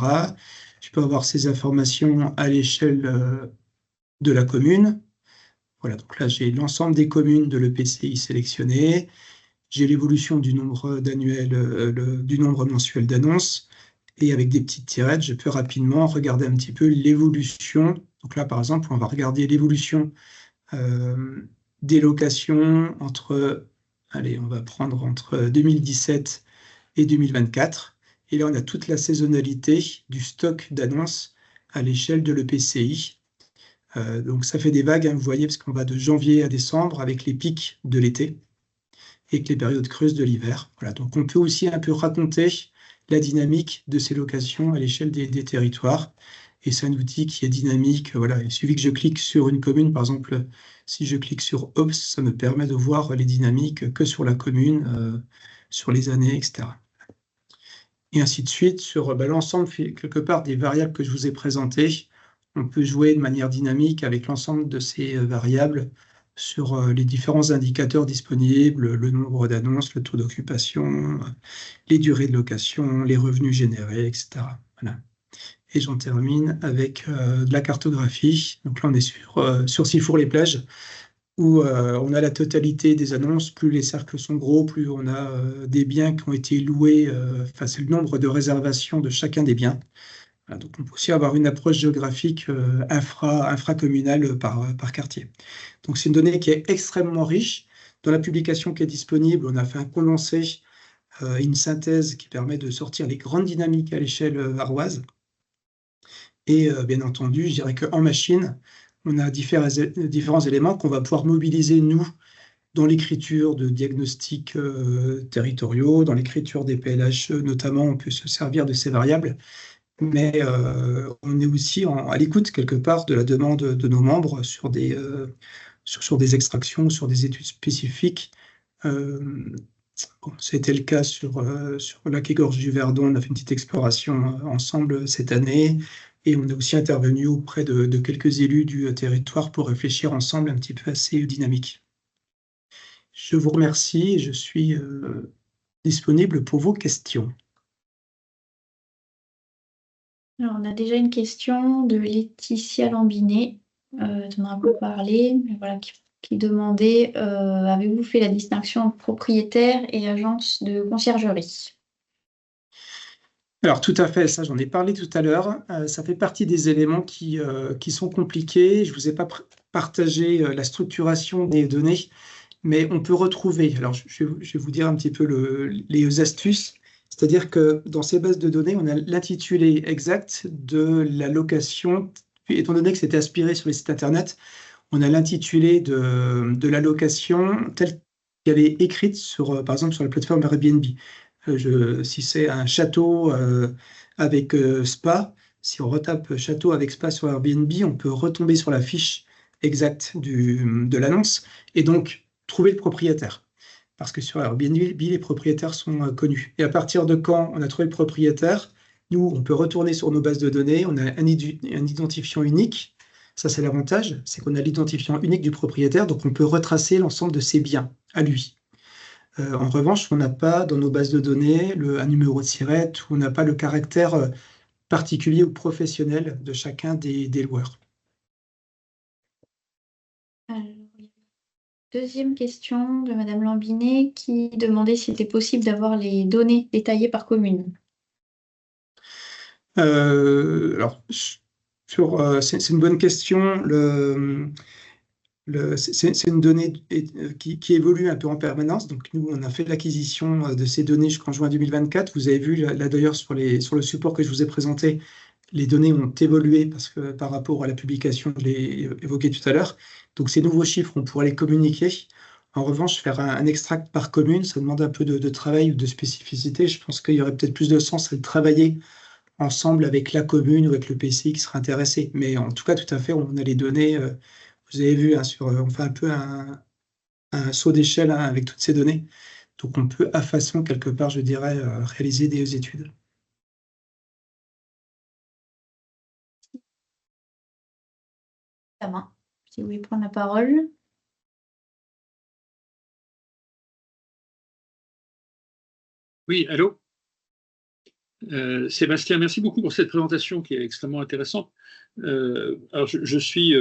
Je peux avoir ces informations à l'échelle de la commune. Voilà, donc là, j'ai l'ensemble des communes de l'EPCI sélectionnées. J'ai l'évolution du nombre du nombre mensuel d'annonces. Et avec des petites tirettes, je peux rapidement regarder un petit peu l'évolution. Donc là, par exemple, on va regarder l'évolution des locations on va prendre entre 2017 et 2024. Et là, on a toute la saisonnalité du stock d'annonces à l'échelle de l'EPCI. Donc, ça fait des vagues, hein, vous voyez, parce qu'on va de janvier à décembre avec les pics de l'été et que les périodes creuses de l'hiver. Voilà, donc on peut aussi un peu raconter la dynamique de ces locations à l'échelle des territoires. Et c'est un outil qui est dynamique. Voilà, il suffit que je clique sur une commune, par exemple, si je clique sur Ops, ça me permet de voir les dynamiques que sur la commune, sur les années, etc. Et ainsi de suite, sur l'ensemble, quelque part, des variables que je vous ai présentées, on peut jouer de manière dynamique avec l'ensemble de ces variables sur les différents indicateurs disponibles, le nombre d'annonces, le taux d'occupation, les durées de location, les revenus générés, etc. Voilà. Et j'en termine avec de la cartographie. Donc là, on est sur Sifour-les-Plages, où on a la totalité des annonces. Plus les cercles sont gros, plus on a des biens qui ont été loués. C'est le nombre de réservations de chacun des biens. Voilà, donc on peut aussi avoir une approche géographique infracommunale par quartier. Donc c'est une donnée qui est extrêmement riche. Dans la publication qui est disponible, on a fait un condensé, une synthèse qui permet de sortir les grandes dynamiques à l'échelle varoise. Et bien entendu, je dirais qu'en machine, on a différents éléments qu'on va pouvoir mobiliser, nous, dans l'écriture de diagnostics territoriaux, dans l'écriture des PLH, notamment, on peut se servir de ces variables. Mais on est aussi à l'écoute, quelque part, de la demande de nos membres sur des extractions, sur des études spécifiques. C'était le cas sur Lac-et-Gorges du Verdon. On a fait une petite exploration ensemble cette année. Et on est aussi intervenu auprès de quelques élus du territoire pour réfléchir ensemble un petit peu à ces dynamiques. Je vous remercie et je suis disponible pour vos questions. Alors, on a déjà une question de Laetitia Lambinet, dont on a un peu parlé, mais voilà, qui demandait avez-vous fait la distinction entre propriétaire et agence de conciergerie? Alors tout à fait, ça j'en ai parlé tout à l'heure. Ça fait partie des éléments qui sont compliqués. Je ne vous ai pas partagé la structuration des données, mais on peut retrouver. Alors je vais vous dire un petit peu les astuces. C'est-à-dire que dans ces bases de données, on a l'intitulé exact de la location. Étant donné que c'était aspiré sur les sites Internet, on a l'intitulé de la location telle qu'elle est écrite par exemple, sur la plateforme Airbnb. Si c'est un château avec spa, si on retape château avec spa sur Airbnb, on peut retomber sur la fiche exacte de l'annonce et donc trouver le propriétaire. Parce que sur Airbnb, les propriétaires sont connus. Et à partir de quand on a trouvé le propriétaire, nous, on peut retourner sur nos bases de données, on a un identifiant unique. Ça, c'est l'avantage, c'est qu'on a l'identifiant unique du propriétaire, donc on peut retracer l'ensemble de ses biens à lui. En revanche, on n'a pas dans nos bases de données un numéro de SIRET, ou on n'a pas le caractère particulier ou professionnel de chacun des loueurs. Alors, deuxième question de Madame Lambinet qui demandait si c'était possible d'avoir les données détaillées par commune. Alors, c'est une bonne question. C'est une donnée qui évolue un peu en permanence. Donc, nous, on a fait l'acquisition de ces données jusqu'en juin 2024. Vous avez vu, là d'ailleurs, sur le support que je vous ai présenté, les données ont évolué par rapport à la publication que je l'ai évoquée tout à l'heure. Donc, ces nouveaux chiffres, on pourra les communiquer. En revanche, faire un extract par commune, ça demande un peu de travail ou de spécificité. Je pense qu'il y aurait peut-être plus de sens à le travailler ensemble avec la commune ou avec le PCI qui sera intéressé. Mais en tout cas, tout à fait, on a les données. Vous avez vu, on fait un peu un saut d'échelle avec toutes ces données. Donc, on peut, à façon, quelque part, je dirais, réaliser des études. La main, si vous voulez prendre la parole. Oui, allô? Sébastien, merci beaucoup pour cette présentation qui est extrêmement intéressante. Alors, je suis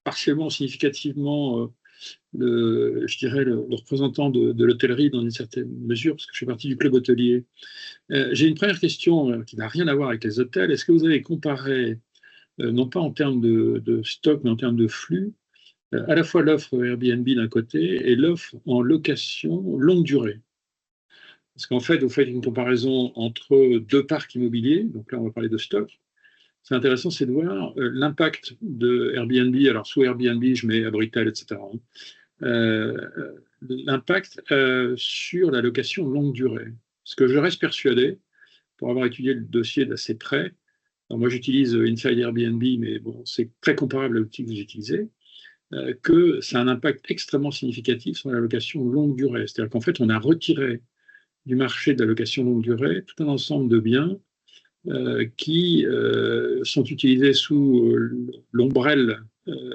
partiellement, significativement, je dirais, le représentant de l'hôtellerie dans une certaine mesure, parce que je fais partie du club hôtelier. J'ai une première question qui n'a rien à voir avec les hôtels. Est-ce que vous avez comparé, non pas en termes de stock, mais en termes de flux, à la fois l'offre Airbnb d'un côté et l'offre en location longue durée? Parce qu'en fait, vous faites une comparaison entre deux parcs immobiliers, donc là on va parler de stock. C'est intéressant, c'est de voir l'impact de Airbnb, alors sous Airbnb, je mets Abritel, etc. L'impact sur la location longue durée. Parce que je reste persuadé, pour avoir étudié le dossier d'assez près, alors moi j'utilise Inside Airbnb, mais bon, c'est très comparable à l'outil que vous utilisez, que ça a un impact extrêmement significatif sur la location longue durée. C'est-à-dire qu'en fait, on a retiré du marché de la location longue durée tout un ensemble de biens qui sont utilisés sous l'ombrelle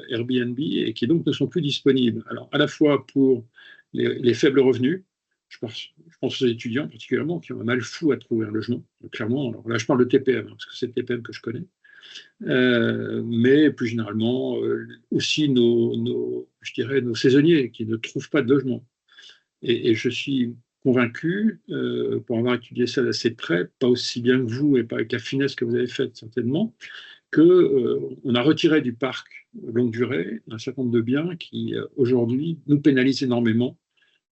Airbnb et qui donc ne sont plus disponibles. Alors, à la fois pour les faibles revenus, je pense aux étudiants particulièrement qui ont un mal fou à trouver un logement, clairement. Alors là, je parle de TPM, parce que c'est le TPM que je connais. Mais plus généralement, aussi je dirais, nos saisonniers qui ne trouvent pas de logement. Et je suis convaincu, pour avoir étudié ça d'assez près, pas aussi bien que vous et pas avec la finesse que vous avez faite certainement, qu'on a retiré du parc longue durée un certain nombre de biens qui aujourd'hui nous pénalisent énormément.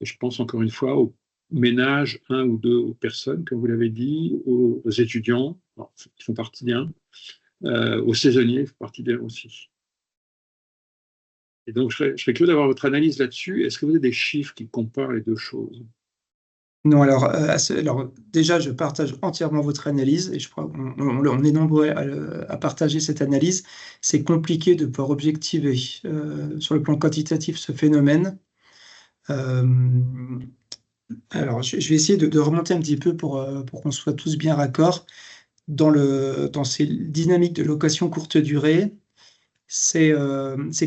Et je pense encore une fois aux ménages, un ou deux, aux personnes, comme vous l'avez dit, aux étudiants, alors, qui font partie d'un, aux saisonniers, qui font partie d'un aussi. Et donc, je serais curieux d'avoir votre analyse là-dessus. Est-ce que vous avez des chiffres qui comparent les deux choses? Non, alors déjà, je partage entièrement votre analyse et je crois qu'on est nombreux à partager cette analyse. C'est compliqué de pouvoir objectiver sur le plan quantitatif ce phénomène. Alors, je vais essayer de remonter un petit peu pour qu'on soit tous bien raccords. Dans ces dynamiques de location courte durée, c'est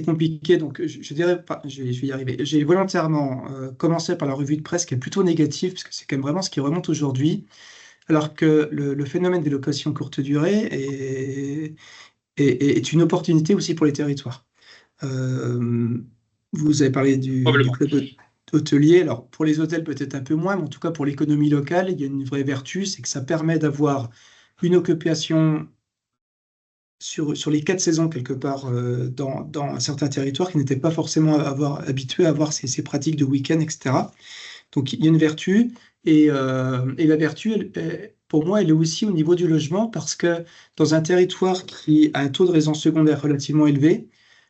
compliqué, donc je dirais pas, je vais y arriver. J'ai volontairement commencé par la revue de presse qui est plutôt négative, parce que c'est quand même vraiment ce qui remonte aujourd'hui, alors que le phénomène des locations courte durée est une opportunité aussi pour les territoires. Vous avez parlé du club hôtelier, alors pour les hôtels peut-être un peu moins, mais en tout cas pour l'économie locale, il y a une vraie vertu, c'est que ça permet d'avoir une occupation sur les 4 saisons, quelque part, dans un certain territoire qui n'était pas forcément habitué à avoir ces pratiques de week-end, etc. Donc, il y a une vertu, et la vertu, pour moi, elle est aussi au niveau du logement, parce que dans un territoire qui a un taux de résidence secondaire relativement élevé,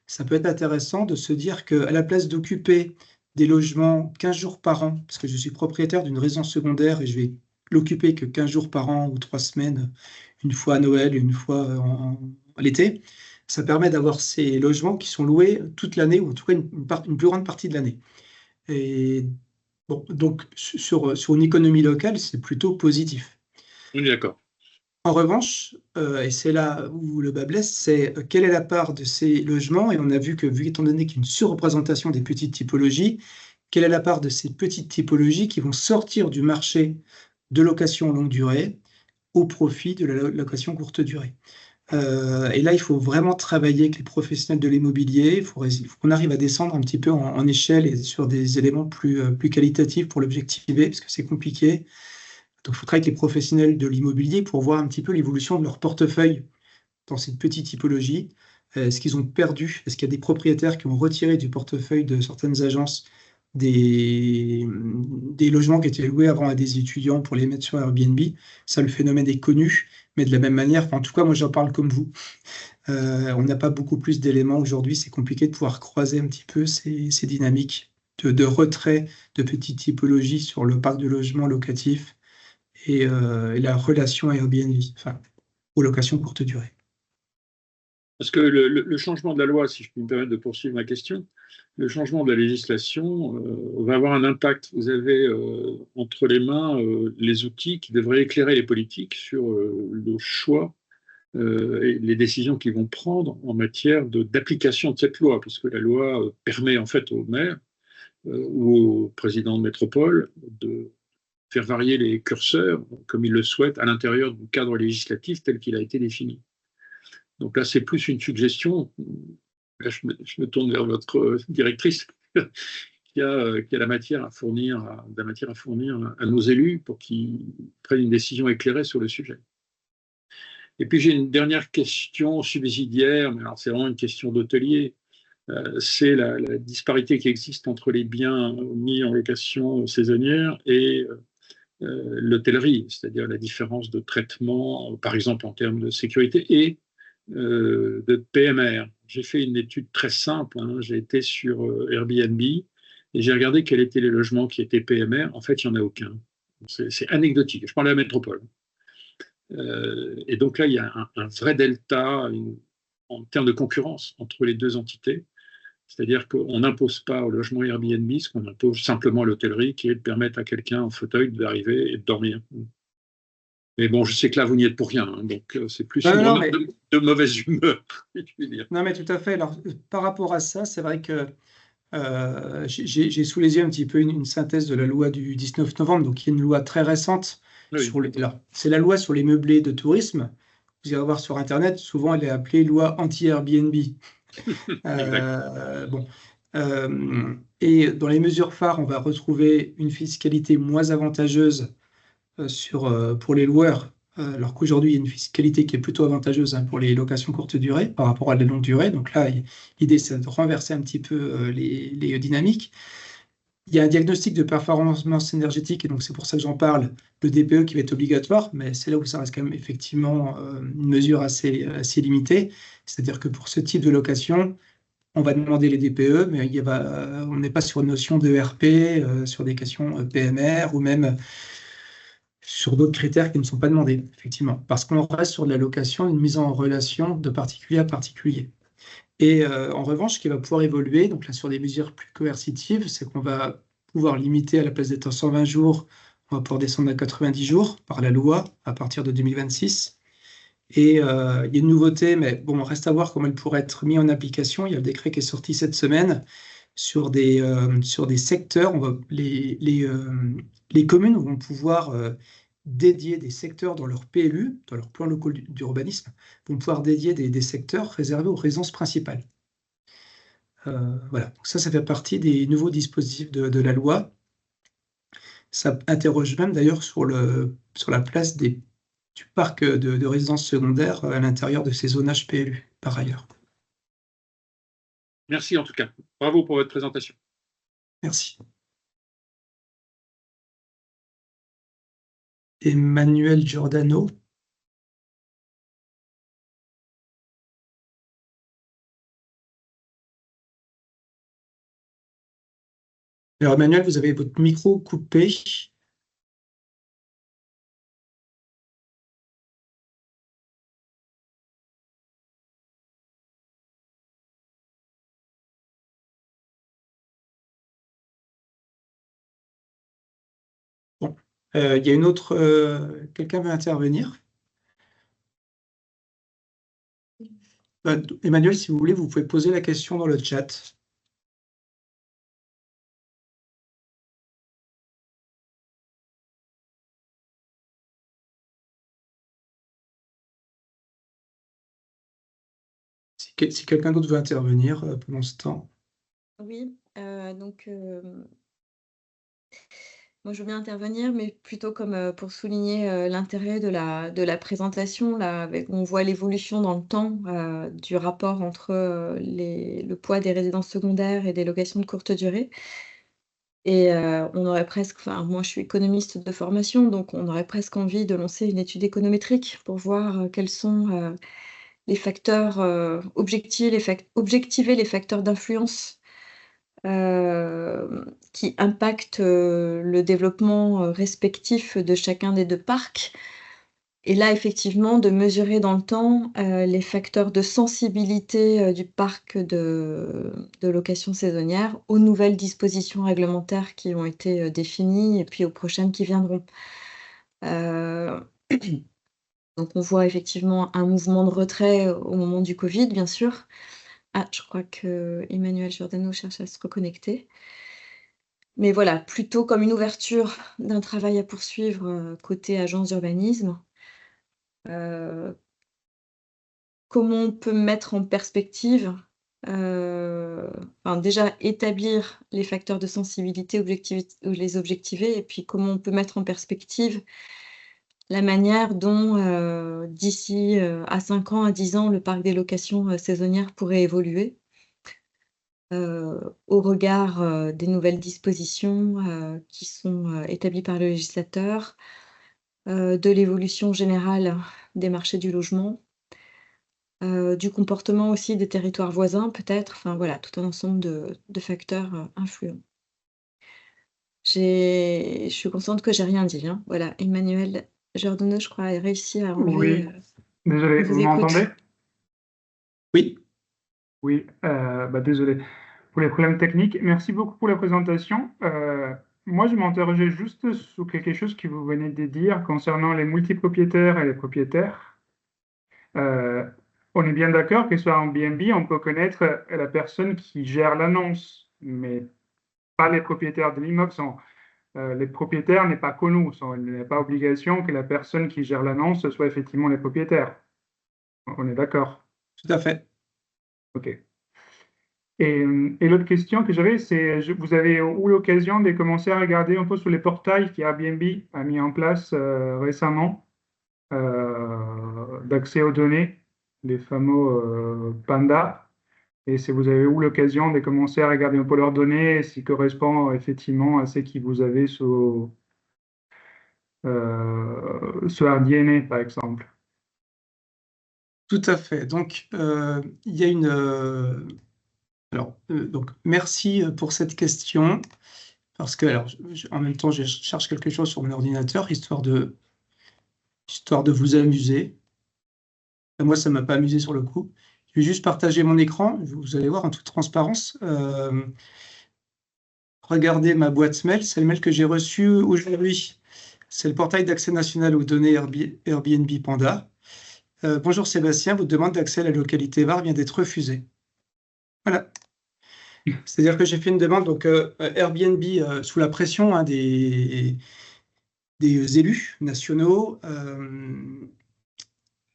ça peut être intéressant de se dire qu'à la place d'occuper des logements 15 jours par an, parce que je suis propriétaire d'une résidence secondaire et je vais l'occuper que 15 jours par an ou 3 semaines, une fois à Noël, une fois à l'été, ça permet d'avoir ces logements qui sont loués toute l'année, ou en tout cas une plus grande partie de l'année. Et bon, donc sur une économie locale, c'est plutôt positif. On est d'accord. En revanche, et c'est là où le bât blesse, c'est quelle est la part de ces logements, et on a vu que, étant donné qu'il y a une surreprésentation des petites typologies, quelle est la part de ces petites typologies qui vont sortir du marché de location longue durée au profit de la location courte durée. Et là, il faut vraiment travailler avec les professionnels de l'immobilier. Il faut qu'on arrive à descendre un petit peu en échelle et sur des éléments plus qualitatifs pour l'objectiver, parce que c'est compliqué. Donc, il faut travailler avec les professionnels de l'immobilier pour voir un petit peu l'évolution de leur portefeuille dans cette petite typologie. Est-ce qu'ils ont perdu? Est-ce qu'il y a des propriétaires qui ont retiré du portefeuille de certaines agences des logements qui étaient loués avant à des étudiants pour les mettre sur Airbnb? Ça, le phénomène est connu, mais de la même manière, en tout cas, moi, j'en parle comme vous. On n'a pas beaucoup plus d'éléments aujourd'hui. C'est compliqué de pouvoir croiser un petit peu ces dynamiques de retrait de petites typologies sur le parc de logements locatifs et la relation à Airbnb, enfin, aux locations courte durée. Parce que le changement de la loi, si je peux me permettre de poursuivre ma question, le changement de la législation va avoir un impact. Vous avez entre les mains les outils qui devraient éclairer les politiques sur le choix et les décisions qu'ils vont prendre en matière d'application de cette loi, puisque la loi permet en fait au maire ou au président de métropole de faire varier les curseurs comme il le souhaite à l'intérieur du cadre législatif tel qu'il a été défini. Donc là, c'est plus une suggestion. Là, je me tourne vers votre directrice qui a la matière à fournir, à nos élus pour qu'ils prennent une décision éclairée sur le sujet. Et puis j'ai une dernière question subsidiaire, mais alors c'est vraiment une question d'hôtelier. C'est la disparité qui existe entre les biens mis en location saisonnière et l'hôtellerie, c'est-à-dire la différence de traitement, par exemple en termes de sécurité et de PMR. J'ai fait une étude très simple, hein. J'ai été sur Airbnb et j'ai regardé quels étaient les logements qui étaient PMR. En fait, il n'y en a aucun. C'est anecdotique. Je parle de la métropole. Et donc là, il y a un vrai delta en termes de concurrence entre les deux entités. C'est-à-dire qu'on n'impose pas au logement Airbnb ce qu'on impose simplement à l'hôtellerie, qui est de permettre à quelqu'un en fauteuil d'arriver et de dormir. Mais bon, je sais que là, vous n'y êtes pour rien, hein, donc c'est plus une remarque de mauvaise humeur. Non, mais tout à fait. Alors, par rapport à ça, c'est vrai que j'ai sous les yeux un petit peu une synthèse de la loi du 19 novembre, donc il y a une loi très récente. Oui. C'est la loi sur les meublés de tourisme. Vous irez voir sur Internet, souvent elle est appelée loi anti-Airbnb. Bon. Et dans les mesures phares, on va retrouver une fiscalité moins avantageuse pour les loueurs, alors qu'aujourd'hui, il y a une fiscalité qui est plutôt avantageuse pour les locations courte durée par rapport à la longue durée. Donc là, l'idée, c'est de renverser un petit peu les dynamiques. Il y a un diagnostic de performance énergétique, et donc c'est pour ça que j'en parle, le DPE qui va être obligatoire, mais c'est là où ça reste quand même effectivement une mesure assez limitée. C'est-à-dire que pour ce type de location, on va demander les DPE, mais on n'est pas sur une notion de RP, sur des questions PMR ou même sur d'autres critères qui ne sont pas demandés, effectivement, parce qu'on reste sur de la location, une mise en relation de particulier à particulier. Et en revanche, ce qui va pouvoir évoluer, donc là sur des mesures plus coercitives, c'est qu'on va pouvoir limiter à la place d'être 120 jours, on va pouvoir descendre à 90 jours par la loi à partir de 2026. Et il y a une nouveauté, mais bon, reste à voir comment elle pourrait être mise en application. Il y a le décret qui est sorti cette semaine sur des secteurs. Les communes vont pouvoir dédier des secteurs dans leur PLU, dans leur plan local d'urbanisme, vont pouvoir dédier des secteurs réservés aux résidences principales. Voilà, donc ça fait partie des nouveaux dispositifs de la loi. Ça interroge même d'ailleurs sur la place du parc de résidences secondaires à l'intérieur de ces zonages PLU, par ailleurs. Merci en tout cas. Bravo pour votre présentation. Merci. Emmanuel Giordano. Alors, Emmanuel, vous avez votre micro coupé. Bon, il y a une autre. Quelqu'un veut intervenir? Emmanuel, si vous voulez, vous pouvez poser la question dans le chat. Si quelqu'un d'autre veut intervenir pendant ce temps. Oui, donc moi je veux bien intervenir, mais plutôt comme pour souligner l'intérêt de la présentation, là, on voit l'évolution dans le temps du rapport entre le poids des résidences secondaires et des locations de courte durée. Et on aurait presque, enfin moi je suis économiste de formation, donc on aurait presque envie de lancer une étude économétrique pour voir quels sont les facteurs, objectiver les facteurs d'influence qui impactent le développement respectif de chacun des 2 parcs. Et là, effectivement, de mesurer dans le temps les facteurs de sensibilité du parc de location saisonnière aux nouvelles dispositions réglementaires qui ont été définies et puis aux prochaines qui viendront. Donc on voit effectivement un mouvement de retrait au moment du Covid, bien sûr. Ah, je crois qu'Emmanuel Giordano cherche à se reconnecter. Mais voilà, plutôt comme une ouverture d'un travail à poursuivre côté agence d'urbanisme. Comment on peut mettre en perspective, enfin déjà établir les facteurs de sensibilité, les objectiver, et puis comment on peut mettre en perspective la manière dont d'ici à 5 ans, à 10 ans, le parc des locations saisonnières pourrait évoluer au regard des nouvelles dispositions qui sont établies par le législateur, de l'évolution générale des marchés du logement, du comportement aussi des territoires voisins peut-être, enfin voilà, tout un ensemble de facteurs influents. Je suis consciente que j'ai rien dit, hein. Voilà, Emmanuel Giordano, je crois, a réussi à enlever. Oui, désolé, on vous vous écoute. m'entendez? Oui. Oui, désolé pour les problèmes techniques. Merci beaucoup pour la présentation. Moi, je m'interrogeais juste sur quelque chose que vous venez de dire concernant les multipropriétaires et les propriétaires. On est bien d'accord que sur un Airbnb, on peut connaître la personne qui gère l'annonce, mais pas les propriétaires de l'immeuble. Les propriétaires n'est pas connu. Il n'y a pas obligation que la personne qui gère l'annonce soit effectivement les propriétaires. On est d'accord? Tout à fait. OK. Et l'autre question que j'avais, c'est, vous avez eu l'occasion de commencer à regarder un peu sur les portails qu'Airbnb a mis en place récemment d'accès aux données, les fameux Panda. Et si vous avez eu l'occasion de commencer à regarder un peu leurs données, et s'ils correspondent effectivement à ce que vous avez sur AirDNA, par exemple. Tout à fait. Donc, il y a une... Alors, donc, merci pour cette question, parce que, alors, en même temps, je cherche quelque chose sur mon ordinateur, histoire de vous amuser. Moi, ça ne m'a pas amusé sur le coup. Je vais juste partager mon écran. Vous allez voir en toute transparence. Regardez ma boîte mail. C'est le mail que j'ai reçu aujourd'hui. C'est le portail d'accès national aux données Airbnb Panda. Bonjour Sébastien, votre demande d'accès à la localité VAR vient d'être refusée. Voilà. C'est-à-dire que j'ai fait une demande, donc Airbnb, sous la pression des élus nationaux,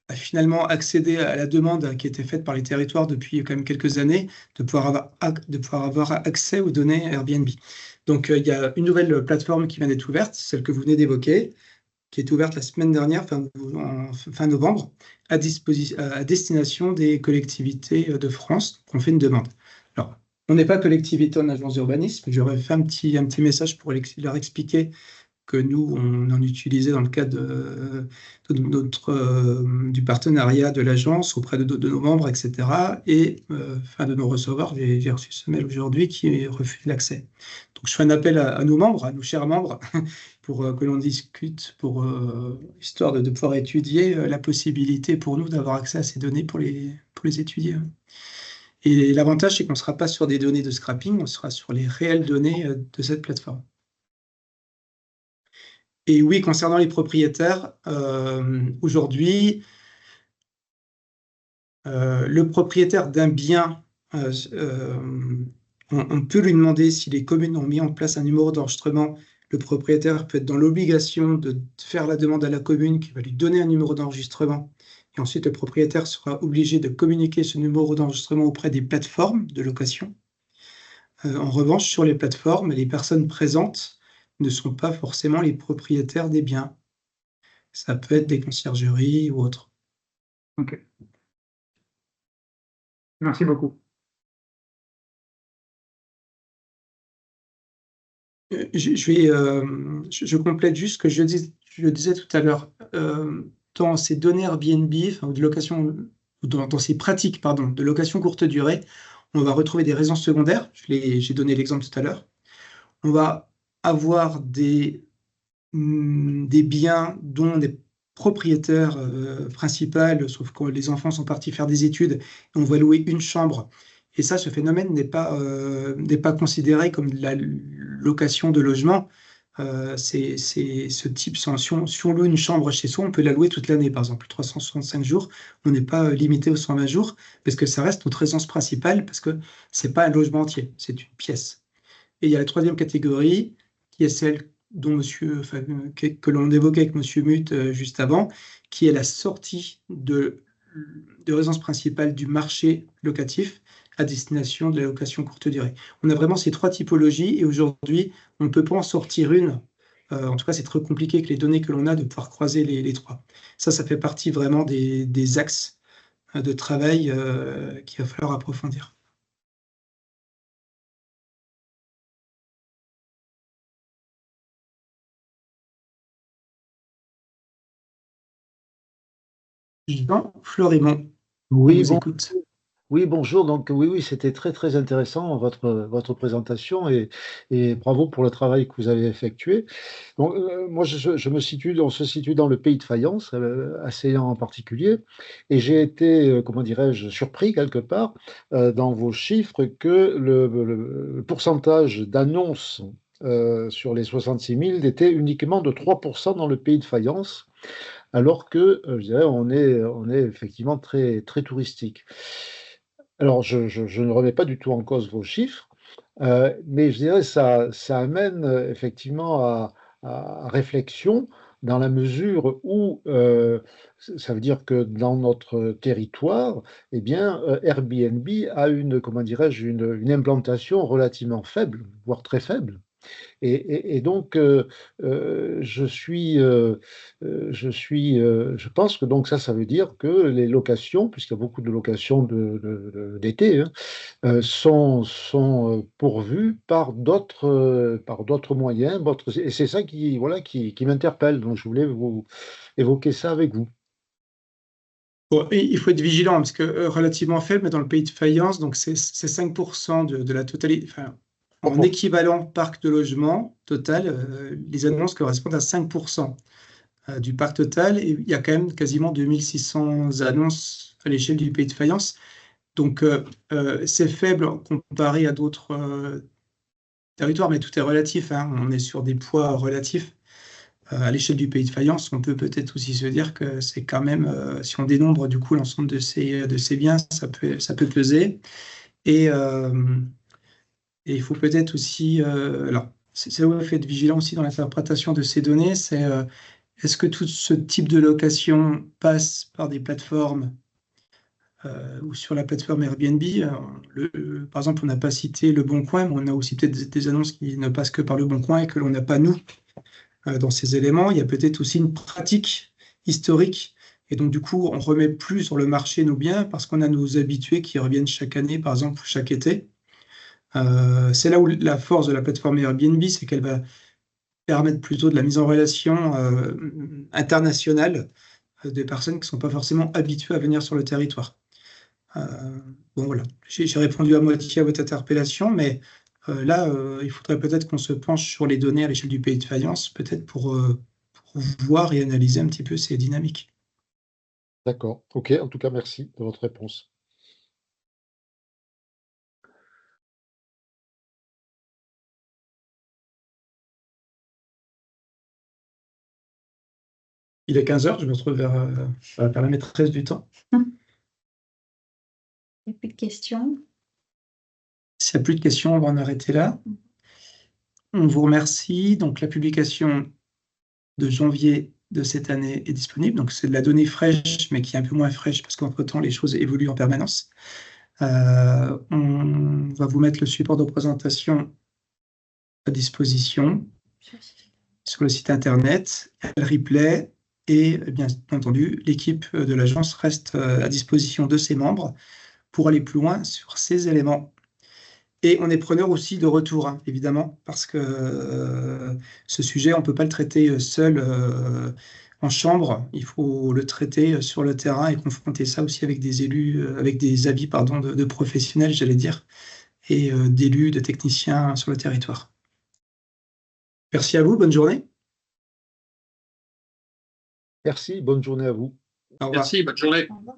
a finalement accédé à la demande qui était faite par les territoires depuis quand même quelques années de pouvoir avoir accès aux données Airbnb. Donc il y a une nouvelle plateforme qui vient d'être ouverte, celle que vous venez d'évoquer, qui est ouverte la semaine dernière, fin novembre, à destination des collectivités de France. On fait une demande. Alors, on n'est pas collectivité en agence d'urbanisme. J'aurais fait un petit message pour leur expliquer que nous, on en utilisait dans le cadre du partenariat de l'agence auprès de nos membres, etc. Et de nos receveurs, j'ai reçu ce mail aujourd'hui qui refuse l'accès. Donc, je fais un appel à nos membres, à nos chers membres, pour que l'on discute, histoire de pouvoir étudier la possibilité pour nous d'avoir accès à ces données pour les étudier. Et l'avantage, c'est qu'on ne sera pas sur des données de scrapping, on sera sur les réelles données de cette plateforme. Et oui, concernant les propriétaires, aujourd'hui, le propriétaire d'un bien, on peut lui demander si les communes ont mis en place un numéro d'enregistrement. Le propriétaire peut être dans l'obligation de faire la demande à la commune qui va lui donner un numéro d'enregistrement. Et ensuite, le propriétaire sera obligé de communiquer ce numéro d'enregistrement auprès des plateformes de location. En revanche, sur les plateformes, les personnes présentes ne sont pas forcément les propriétaires des biens. Ça peut être des conciergeries ou autres. Ok. Merci beaucoup. Je complète juste ce que je disais tout à l'heure. Dans ces données Airbnb, de location, dans ces pratiques, de location courte durée, on va retrouver des résidences secondaires. J'ai donné l'exemple tout à l'heure. On va avoir des biens dont des propriétaires principaux, sauf que les enfants sont partis faire des études, et on va louer une chambre. Et ça, ce phénomène n'est pas considéré comme de la location de logement. C'est ce type, si on loue une chambre chez soi, on peut la louer toute l'année, par exemple, 365 jours. On n'est pas limité aux 120 jours, parce que ça reste notre résidence principale, parce que ce n'est pas un logement entier, c'est une pièce. Et il y a la troisième catégorie, qui est celle dont que l'on évoquait avec M. Muth juste avant, qui est la sortie de résidence principale du marché locatif à destination de la location courte durée. On a vraiment ces trois typologies, et aujourd'hui, on ne peut pas en sortir une. En tout cas, c'est très compliqué avec les données que l'on a de pouvoir croiser les trois. Ça fait partie vraiment des axes de travail qu'il va falloir approfondir. Jean Florimond, Oui, on vous bon, écoute. oui, bonjour. Donc, oui, c'était très, très intéressant votre présentation et bravo pour le travail que vous avez effectué. Donc, moi, on se situe dans le pays de Fayence, Assaillant en particulier, et j'ai été, comment dirais-je, surpris quelque part dans vos chiffres que le pourcentage d'annonces sur les 66 000 était uniquement de 3% dans le pays de Fayence, alors que, je dirais, on est effectivement très, très touristique. Alors, je ne remets pas du tout en cause vos chiffres, mais je dirais ça amène effectivement à réflexion dans la mesure où ça veut dire que dans notre territoire, eh bien, Airbnb a comment dirais-je, une implantation relativement faible, voire très faible. Et donc, je pense que donc ça veut dire que les locations, puisqu'il y a beaucoup de locations d'été, sont pourvues par d'autres moyens. Et c'est ça qui m'interpelle. Donc, je voulais vous évoquer ça avec vous. Bon, il faut être vigilant, parce que relativement faible, mais dans le pays de Fayence, donc c'est 5% de la totalité. En équivalent parc de logement total, les annonces correspondent à 5% du parc total, et il y a quand même quasiment 2600 annonces à l'échelle du pays de Fayence. Donc, c'est faible comparé à d'autres territoires, mais tout est relatif. On est sur des poids relatifs. À l'échelle du pays de Fayence, on peut peut-être aussi se dire que c'est quand même, si on dénombre du coup l'ensemble de ces biens, ça peut peser. Et il faut peut-être aussi, alors, c'est là où il faut être vigilant aussi dans l'interprétation de ces données, c'est est-ce que tout ce type de location passe par des plateformes ou sur la plateforme Airbnb? Par exemple, on n'a pas cité Le Bon Coin, mais on a aussi peut-être des annonces qui ne passent que par Le Bon Coin et que l'on n'a pas nous dans ces éléments. Il y a peut-être aussi une pratique historique. Et donc, du coup, on remet plus sur le marché nos biens parce qu'on a nos habitués qui reviennent chaque année, par exemple, ou chaque été. C'est là où la force de la plateforme Airbnb, c'est qu'elle va permettre plutôt de la mise en relation internationale des personnes qui ne sont pas forcément habituées à venir sur le territoire. Bon, voilà, j'ai répondu à moitié à votre interpellation, mais là, il faudrait peut-être qu'on se penche sur les données à l'échelle du pays de Fayence, peut-être pour voir et analyser un petit peu ces dynamiques. D'accord. OK. En tout cas, merci de votre réponse. Il est 15h, je me retrouve vers la maîtresse du temps. Il n'y a plus de questions. S'il n'y a plus de questions, on va en arrêter là. On vous remercie. Donc, la publication de janvier de cette année est disponible. Donc, c'est de la donnée fraîche, mais qui est un peu moins fraîche parce qu'entre-temps, les choses évoluent en permanence. On va vous mettre le support de présentation à disposition sur le site internet, le replay, et bien entendu, l'équipe de l'agence reste à disposition de ses membres pour aller plus loin sur ces éléments. Et on est preneur aussi de retour, hein, évidemment, parce que ce sujet, on ne peut pas le traiter seul en chambre. Il faut le traiter sur le terrain et confronter ça aussi avec des élus, avec des avis de professionnels, j'allais dire, et d'élus, de techniciens sur le territoire. Merci à vous, bonne journée. Merci, bonne journée à vous. Au revoir. Merci, bonne journée. Au revoir.